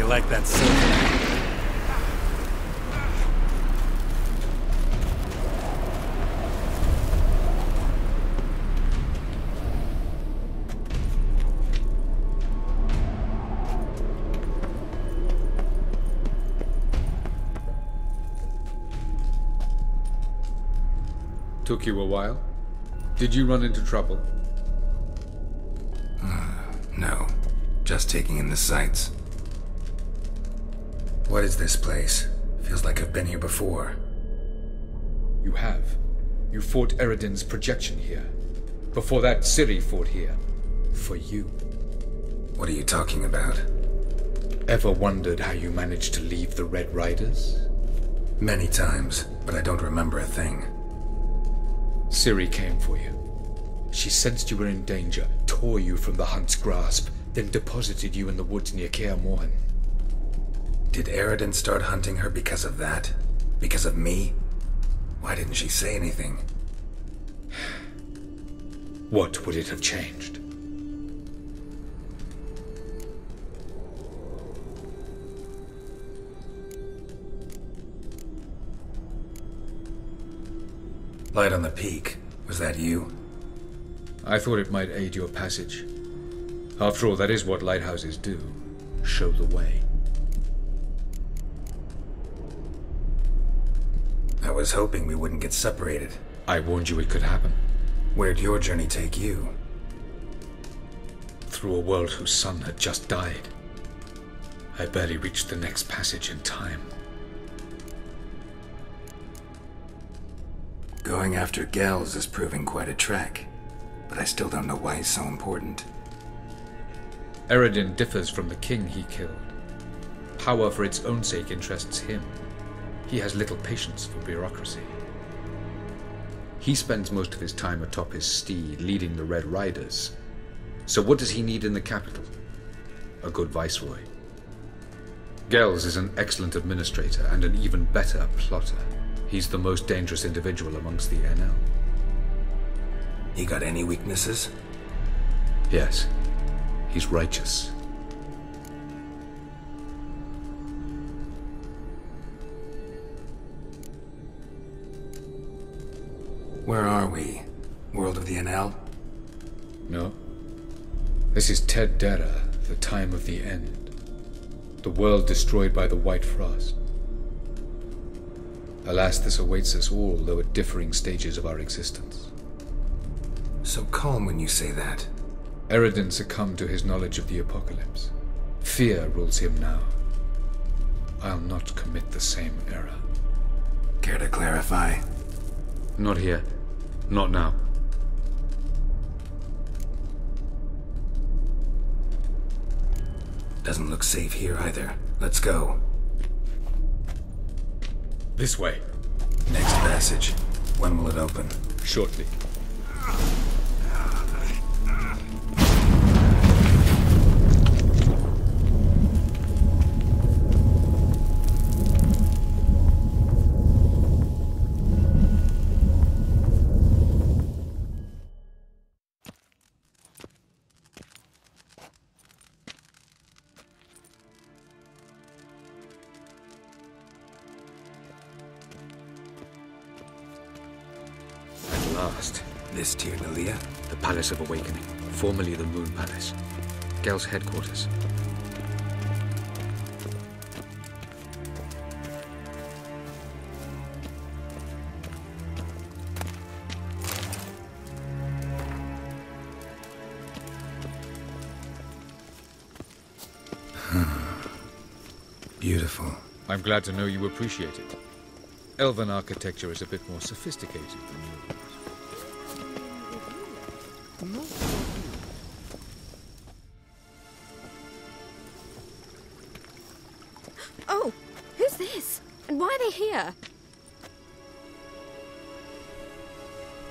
S4: like that silver.
S11: Took you a while? Did you run into trouble?
S6: No. Just taking in the sights. What is this place? Feels like I've been here before.
S11: You have. You fought Eredin's projection here. Before that, Ciri fought here. For you.
S6: What are you talking about?
S11: Ever wondered how you managed to leave the Red Riders?
S6: Many times, but I don't remember a thing.
S11: Ciri came for you. She sensed you were in danger, tore you from the Hunt's grasp, then deposited you in the woods near Kaer Morhen.
S6: Did Eredin start hunting her because of that? Because of me? Why didn't she say anything?
S11: What would it have changed?
S6: Light on the peak. Was that you?
S11: I thought it might aid your passage. After all, that is what lighthouses do. Show the way.
S6: I was hoping we wouldn't get separated.
S11: I warned you it could happen.
S6: Where'd your journey take you?
S11: Through a world whose sun had just died. I barely reached the next passage in time.
S6: Going after Gels is proving quite a trek, but I still don't know why he's so important.
S11: Eredin differs from the king he killed. Power for its own sake interests him. He has little patience for bureaucracy. He spends most of his time atop his steed, leading the Red Riders. So what does he need in the capital? A good viceroy. Gels is an excellent administrator and an even better plotter. He's the most dangerous individual amongst the NL.
S6: He got any weaknesses?
S11: Yes. He's righteous.
S6: Where are we? World of the NL?
S11: No. This is Ted Dera, the time of the end. The world destroyed by the White Frost. Alas, this awaits us all, though at differing stages of our existence.
S6: So calm when you say that.
S11: Eredin succumbed to his knowledge of the apocalypse. Fear rules him now. I'll not commit the same error.
S6: Care to clarify?
S11: Not here. Not now.
S6: Doesn't look safe here either. Let's go.
S11: This way.
S6: Next passage. When will it open?
S11: Shortly.
S6: This Tir Nalia?
S11: The Palace of Awakening, formerly the Moon Palace. Gel's headquarters.
S6: Beautiful.
S11: I'm glad to know you appreciate it. Elven architecture is a bit more sophisticated than yours.
S7: Oh, who's this? And why are they here?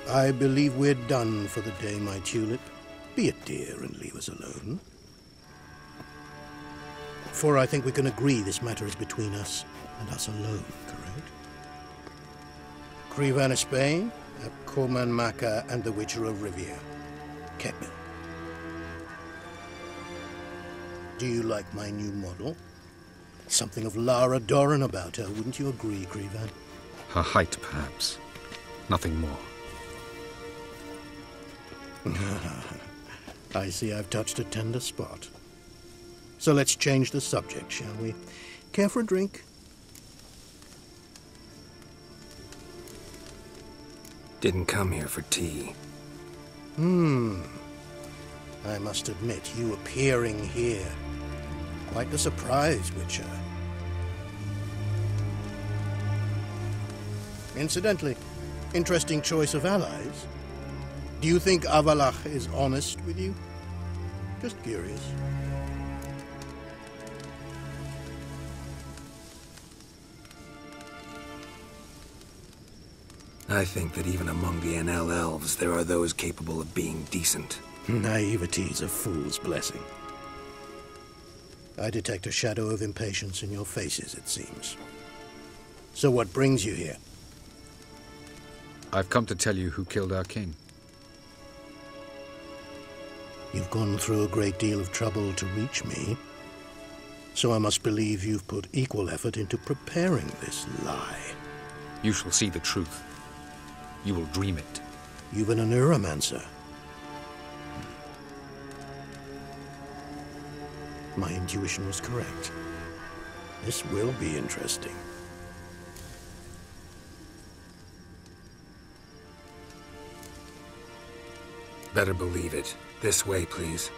S12: I believe we're done for the day, my tulip. Be a dear and leave us alone. For I think we can agree this matter is between us and us alone, correct? Krivan Spain, Corman Maka, and the Witcher of Rivia. Kettmill. Do you like my new model? Something of Lara Doran about her, wouldn't you agree, Grivan?
S11: Her height, perhaps. Nothing more.
S12: I see I've touched a tender spot. So let's change the subject, shall we? Care for a drink?
S6: Didn't come here for tea.
S12: I must admit, you appearing here. Quite the surprise, Witcher. Incidentally, interesting choice of allies. Do you think Avallac'h is honest with you? Just curious.
S6: I think that even among the Enel elves, there are those capable of being decent.
S12: Naivety's a fool's blessing. I detect a shadow of impatience in your faces, it seems. So what brings you here?
S11: I've come to tell you who killed our king.
S12: You've gone through a great deal of trouble to reach me, so I must believe you've put equal effort into preparing this lie.
S11: You shall see the truth. You will dream it.
S12: You've been a neuromancer. My intuition was correct. This will be interesting.
S6: Better believe it. This way, please.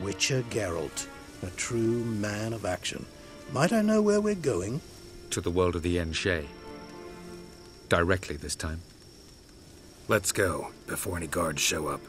S12: Witcher Geralt, a true man of action. Might I know where we're going?
S11: To the world of the Aen Seidhe. Directly this time.
S6: Let's go, before any guards show up.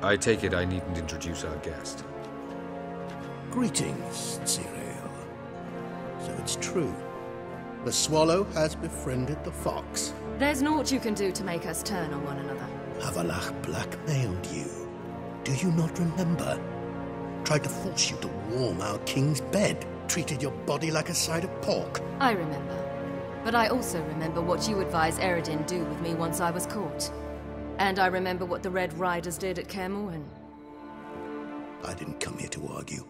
S11: I take it I needn't introduce our guest.
S12: Greetings, Cyril. So it's true. The swallow has befriended the fox.
S7: There's naught you can do to make us turn on one another.
S12: Avallac'h blackmailed you. Do you not remember? Tried to force you to warm our king's bed. Treated your body like a side of pork.
S7: I remember. But I also remember what you advised Eredin do with me once I was caught. And I remember what the Red Riders did at Kaer Morhen.
S12: I didn't come here to argue.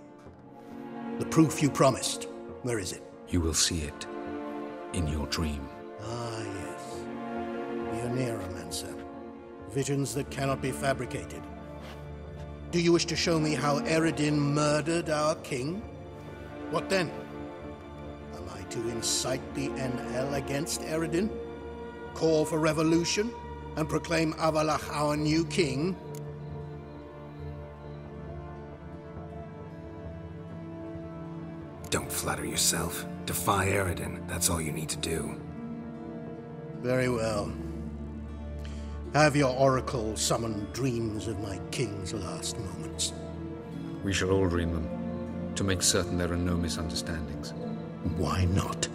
S12: The proof you promised, where is it?
S11: You will see it. In your dream.
S12: Ah, yes. The Oneiromancer. Visions that cannot be fabricated. Do you wish to show me how Eredin murdered our king? What then? to incite the NL against Eredin? Call for revolution and proclaim Avallac'h our new king?
S6: Don't flatter yourself. Defy Eredin. That's all you need to do.
S12: Very well. Have your oracle summon dreams of my king's last moments.
S11: We shall all dream them, to make certain there are no misunderstandings.
S12: Why not?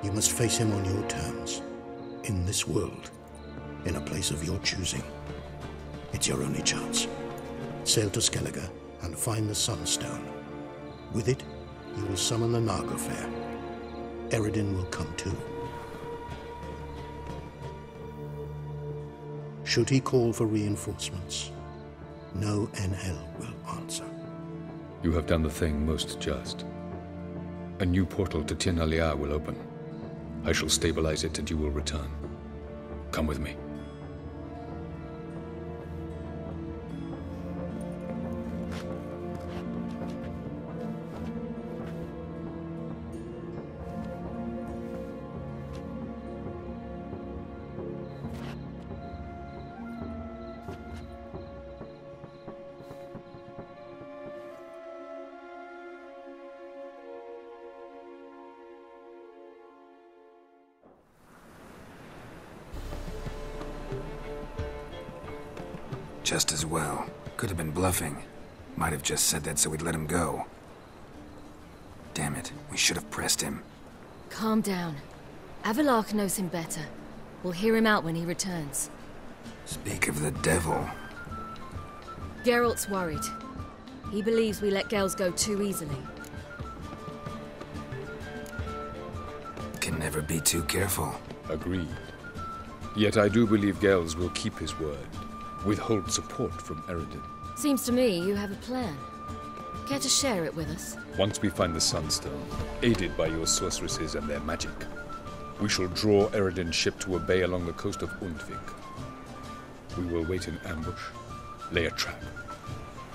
S12: You must face him on your terms. In this world. In a place of your choosing. It's your only chance. Sail to Skellige and find the Sunstone. With it, you will summon the Naglfar. Eredin will come too. Should he call for reinforcements, no NL will answer.
S11: You have done the thing most just. A new portal to Tir Naliar will open. I shall stabilize it and you will return. Come with me.
S6: Just as well. Could have been bluffing. Might have just said that so we'd let him go. Damn it, we should have pressed him.
S7: Calm down. Avallac'h knows him better. We'll hear him out when he returns.
S6: Speak of the devil.
S7: Geralt's worried. He believes we let Gels go too easily.
S6: Can never be too careful.
S11: Agreed. Yet I do believe Gels will keep his word. Withhold support from Eredin.
S7: Seems to me you have a plan. Care to share it with us?
S11: Once we find the Sunstone, aided by your sorceresses and their magic, we shall draw Eredin's ship to a bay along the coast of Undvik. We will wait in ambush, lay a trap.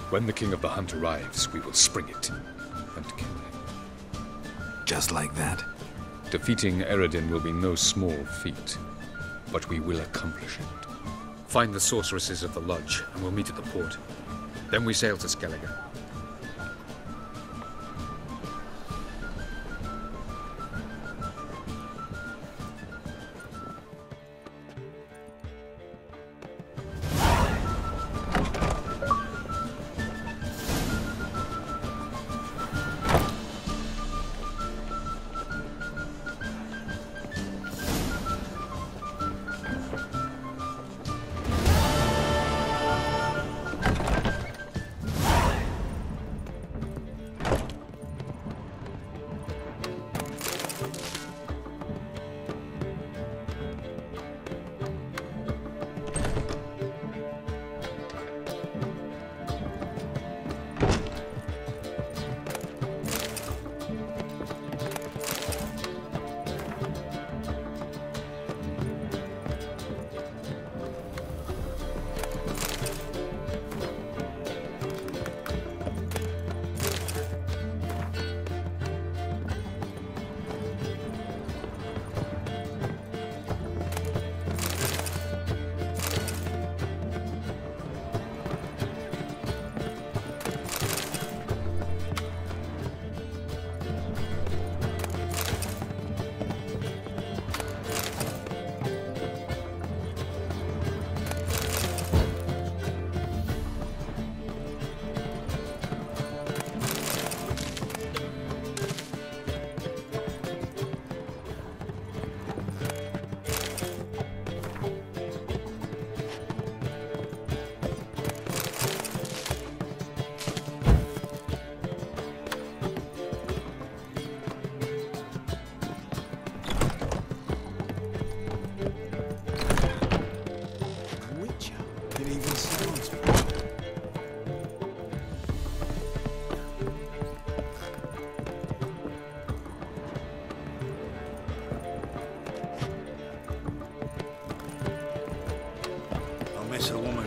S11: When the King of the Hunt arrives, we will spring it and kill him.
S6: Just like that?
S11: Defeating Eredin will be no small feat, but we will accomplish it. Find the sorceresses of the lodge, and we'll meet at the port. Then we sail to Skellige.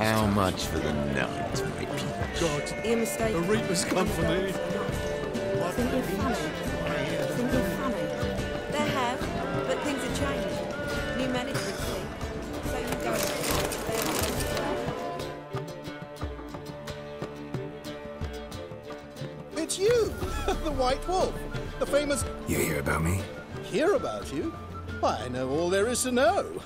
S9: How much for the night, my people?
S1: God,
S8: Your mistake.
S1: the Reaper's company.
S8: Think you're funny. Think you're funny. They have, but things have changed. New management team. So you go.
S12: It's you, the White Wolf, the famous...
S6: You hear about me?
S12: Hear about you? Why, I know all there is to know.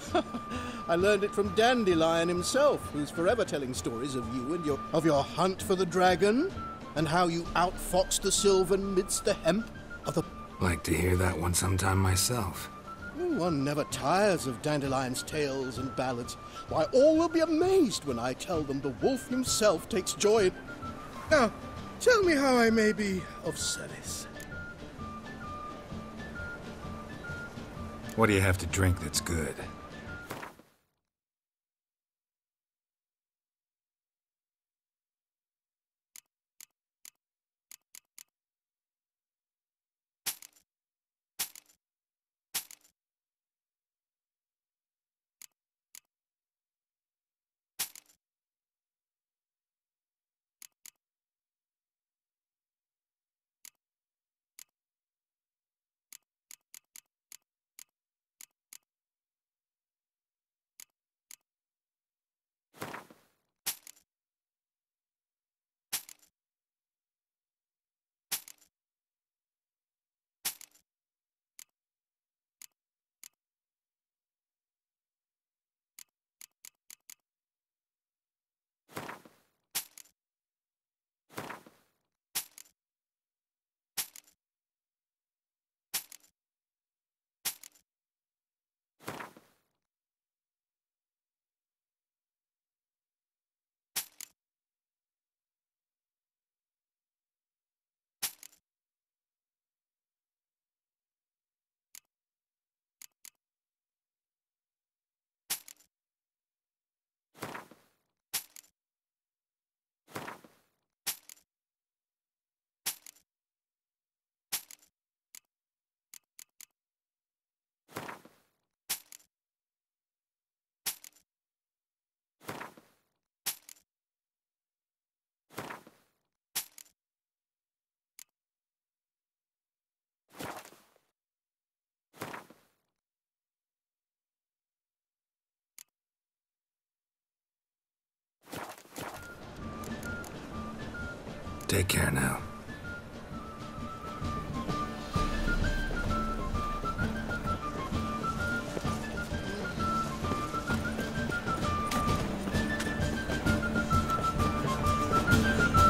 S12: I learned it from Dandelion himself, who's forever telling stories of you and your hunt for the dragon, and how you outfoxed the Sylvan midst the hemp of the...
S6: Like to hear that one sometime myself.
S12: One never tires of Dandelion's tales and ballads. Why, all will be amazed when I tell them the wolf himself takes joy in... Now, tell me how I may be of service.
S6: What do you have to drink that's good? Take care now.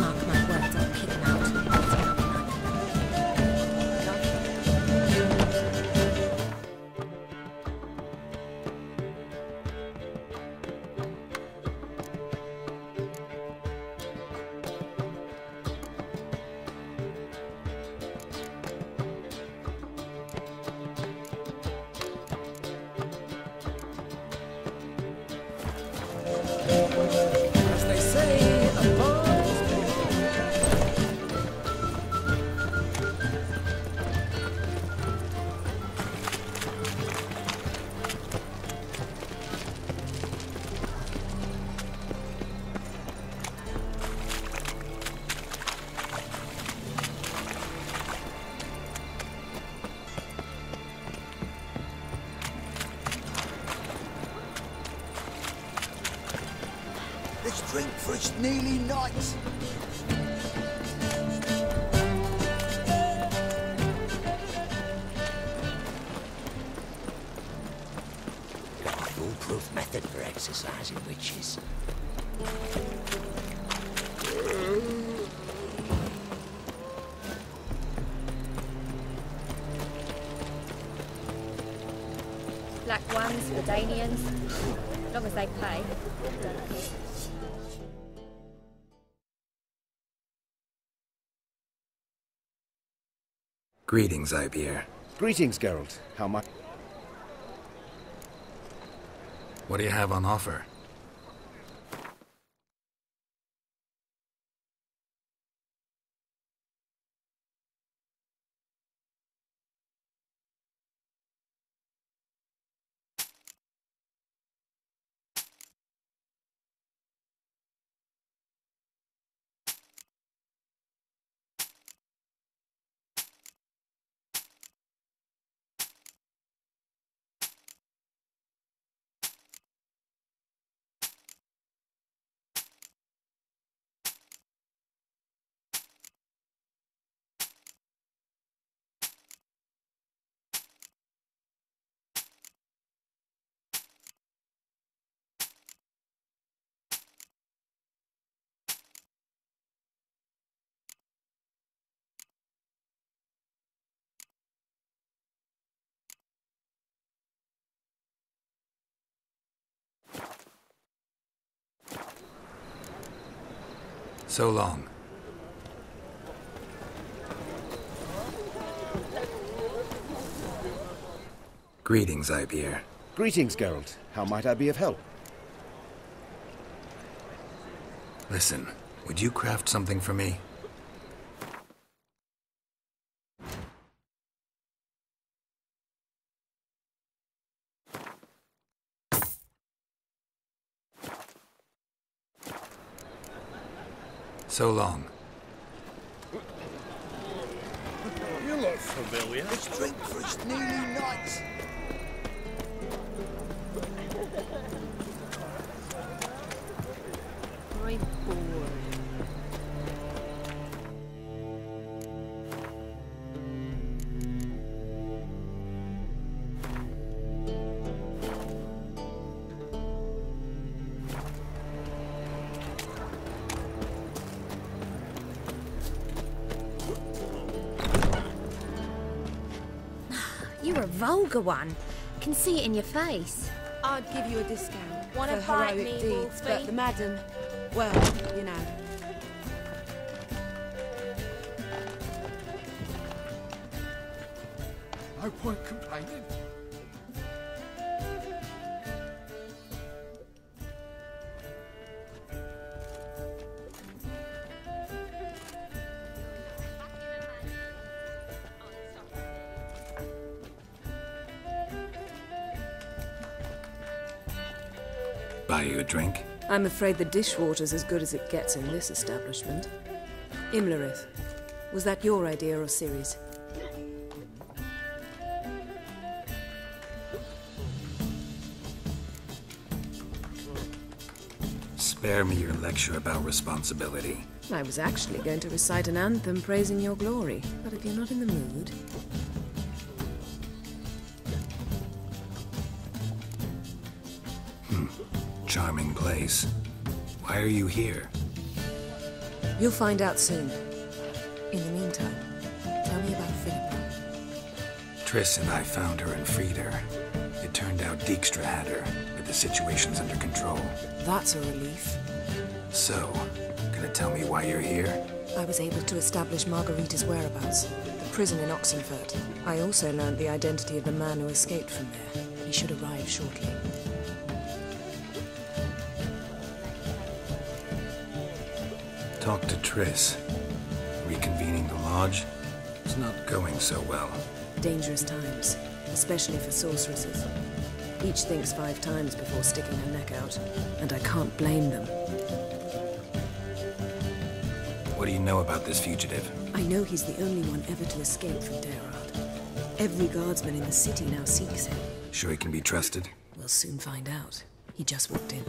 S8: Mark my words, I'll kick him out.
S2: As they say, a bond is
S3: Let's drink for it's nearly night.
S10: Got a foolproof method for exercising witches.
S7: Black ones, Redanians, as long as they pay.
S6: Greetings, Ibeer.
S4: Greetings, Geralt. How much?
S6: What do you have on offer? So long. Greetings, Ipier.
S4: Greetings, Geralt. How might I be of help?
S6: Listen, would you craft something for me? So long.
S2: You look familiar.
S3: Let's drink for its nearly night.
S8: I'm bored.
S5: You're a vulgar one. Can see it in your face.
S8: I'd give you a discount
S5: Wanna
S8: for
S5: bite
S8: heroic
S5: me,
S8: deeds, but
S5: Wolfie?
S8: the madam, well, you know.
S1: No point complaining.
S6: Buy you a drink?
S13: I'm afraid the dishwater's as good as it gets in this establishment. Imlerith, was that your idea or Ciri's?
S6: Spare me your lecture about responsibility.
S13: I was actually going to recite an anthem praising your glory, but if you're not in the mood...
S6: Charming place. Why are you here?
S13: You'll find out soon. In the meantime, tell me about Philippa.
S6: Triss and I found her and freed her. It turned out Dijkstra had her, but the situation's under control.
S13: That's a relief.
S6: So, gonna tell me why you're here?
S13: I was able to establish Margarita's whereabouts, the prison in Oxenfurt. I also learned the identity of the man who escaped from there. He should arrive shortly.
S6: Talk to Triss. Reconvening the lodge? It's not going so well.
S13: Dangerous times, especially for sorceresses. Each thinks 5 times before sticking her neck out, and I can't blame them.
S6: What do you know about this fugitive?
S13: I know he's the only one ever to escape from Daerad. Every guardsman in the city now seeks him.
S6: Sure he can be trusted?
S13: We'll soon find out. He just walked in.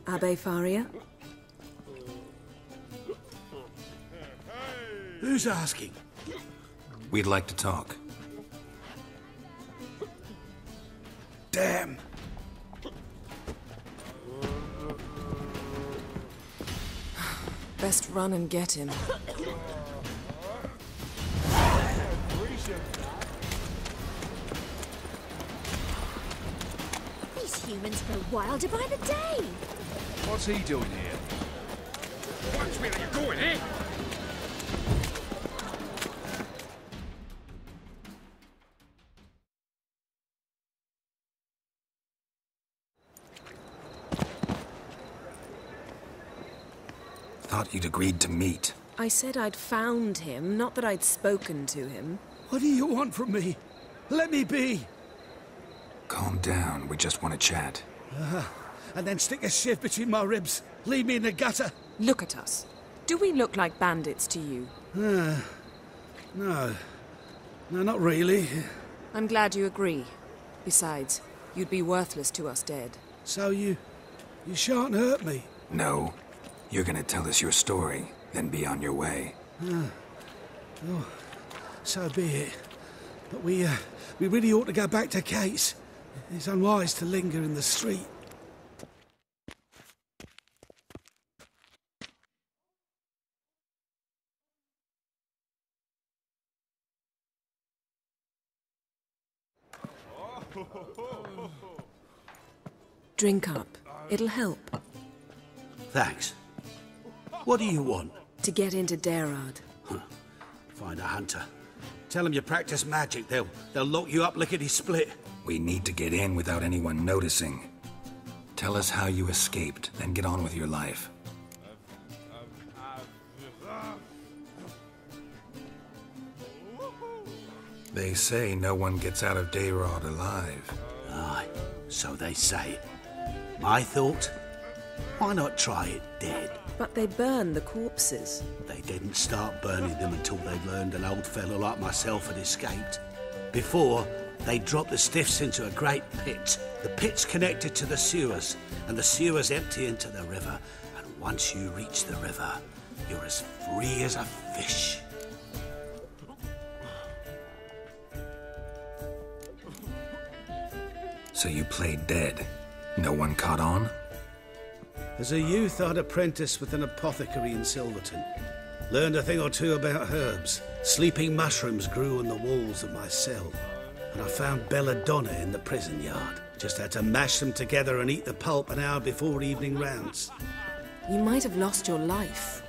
S13: Abbe Faria?
S3: Who's asking?
S6: We'd like to talk.
S3: Damn.
S13: Best run and get him.
S5: These humans grow wilder by the day.
S2: What's he doing here?
S11: Watch where you're going, eh?
S6: Thought you'd agreed to meet.
S13: I said I'd found him, not that I'd spoken to him.
S3: What do you want from me? Let me be.
S6: Calm down, we just want to chat.
S3: And then stick a shiv between my ribs. Leave me in the gutter.
S13: Look at us. Do we look like bandits to you?
S3: No. No, not really.
S13: I'm glad you agree. Besides, you'd be worthless to us dead.
S3: So you shan't hurt me.
S6: No. You're gonna tell us your story, then be on your way.
S3: Oh, so be it. But we really ought to go back to Kate's. It's unwise to linger in the street.
S13: Drink up. It'll help.
S14: Thanks. What do you want?
S13: To get into Daerad.
S14: Find a hunter. Tell them you practice magic. They'll lock you up lickety-split.
S6: We need to get in without anyone noticing. Tell us how you escaped, then get on with your life. They say no one gets out of Daerad alive.
S14: Aye, so they say. My thought? Why not try it dead?
S13: But they burn the corpses.
S14: They didn't start burning them until they learned an old fellow like myself had escaped. Before, they dropped the stiffs into a great pit. The pit's connected to the sewers, and the sewers empty into the river. And once you reach the river, you're as free as a fish.
S6: So you played dead. No one caught on?
S14: As a youth, I'd apprenticed with an apothecary in Silverton. Learned a thing or two about herbs. Sleeping mushrooms grew on the walls of my cell. And I found belladonna in the prison yard. Just had to mash them together and eat the pulp an hour before evening rounds.
S13: You might have lost your life.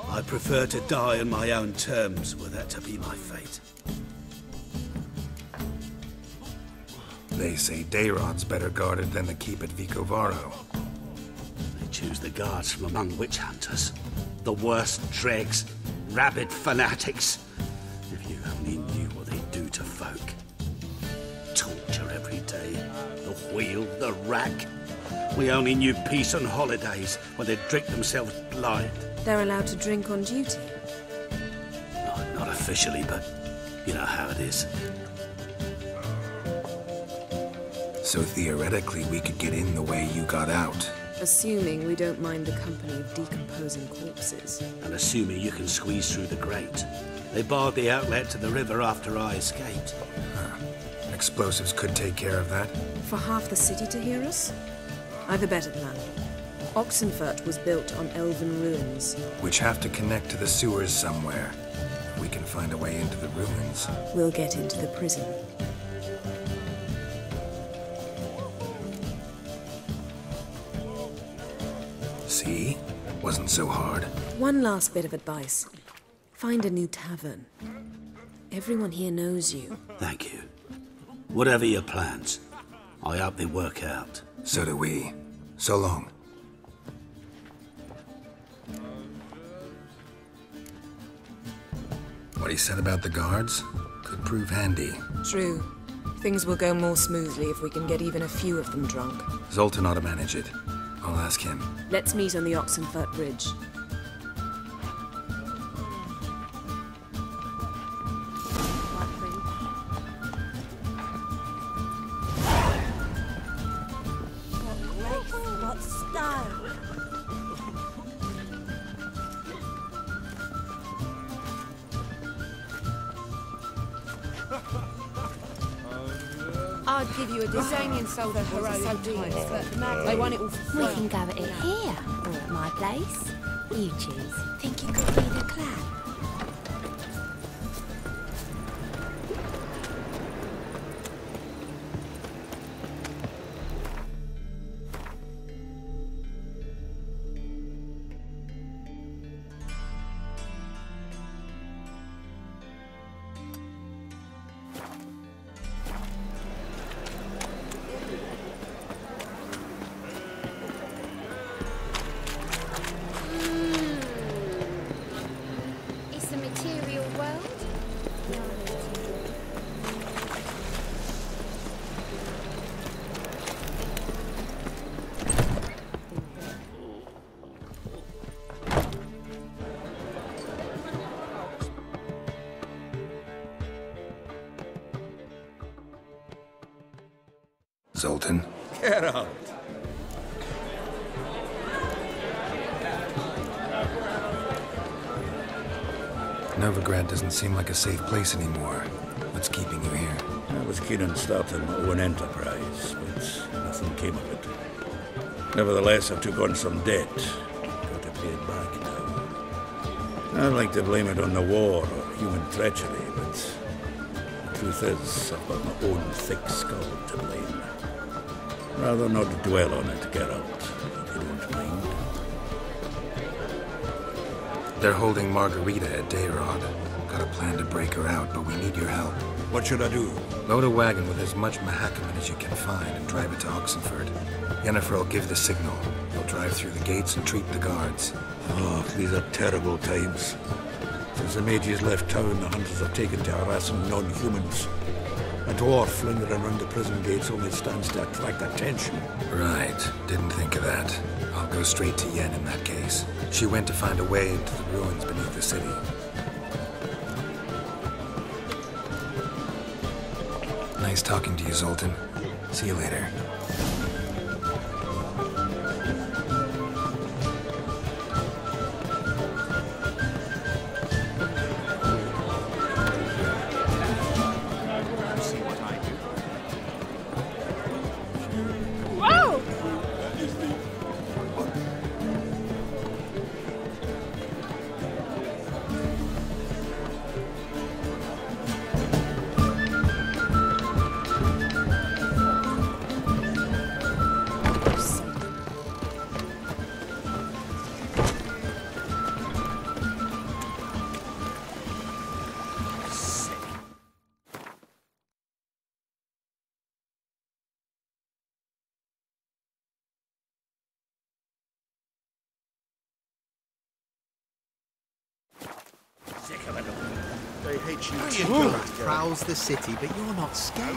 S14: I prefer to die on my own terms, were that to be my fate.
S6: They say Daerad's better guarded than the keep at Vicovaro.
S14: They choose the guards from among witch hunters. The worst dregs, rabid fanatics. If you only knew what they do to folk. Torture every day. The wheel, the rack. We only knew peace on holidays when they'd drink themselves blind.
S13: They're allowed to drink on duty?
S14: Not officially, but you know how it is.
S6: So theoretically, we could get in the way you got out.
S13: Assuming we don't mind the company of decomposing corpses.
S14: And assuming you can squeeze through the grate. They barred the outlet to the river after I escaped.
S6: Explosives could take care of that.
S13: For half the city to hear us? I've a better plan. Oxenfurt was built on elven ruins.
S6: Which have to connect to the sewers somewhere. If we can find a way into the ruins.
S13: We'll get into the prison.
S6: See? Wasn't so hard.
S13: One last bit of advice. Find a new tavern. Everyone here knows you.
S14: Thank you. Whatever your plans, I hope they work out.
S6: So do we. So long. What he said about the guards could prove handy.
S13: True. Things will go more smoothly if we can get even a few of them drunk.
S6: Zoltan ought to manage it. I'll ask him.
S13: Let's meet on the Oxenfurt Bridge.
S8: What style?
S15: I'd give you a Desanian soldier for so times, but I want it all for free.
S5: We can go at it here, or at my place. You choose. Think you could lead a clan?
S6: Zoltan.
S4: Get out.
S6: Novigrad doesn't seem like a safe place anymore. What's keeping you here?
S16: I was keen on starting my own enterprise, but nothing came of it. Nevertheless, I took on some debt. Got to pay it back now. I'd like to blame it on the war or human treachery, but Truth is, I've got my own thick skull to blame. Rather not dwell on it, Geralt, if you don't mind.
S6: They're holding Margarita at Dayrod. Got a plan to break her out, but we need your help.
S16: What should I do?
S6: Load a wagon with as much Mahakaman as you can find and drive it to Oxenford. Yennefer will give the signal. He'll drive through the gates and treat the guards.
S16: Oh, these are terrible times. Since the mages left town, the hunters have taken to harassing non-humans. A dwarf lingering around the prison gates only stands to attract attention.
S6: Right. Didn't think of that. I'll go straight to Yen in that case. She went to find a way into the ruins beneath the city. Nice talking to you, Zoltan. See you later.
S1: They hate you too.
S17: Prowls the city, but you're not scared.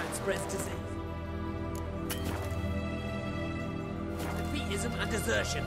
S18: Express disease. Defeatism and desertion.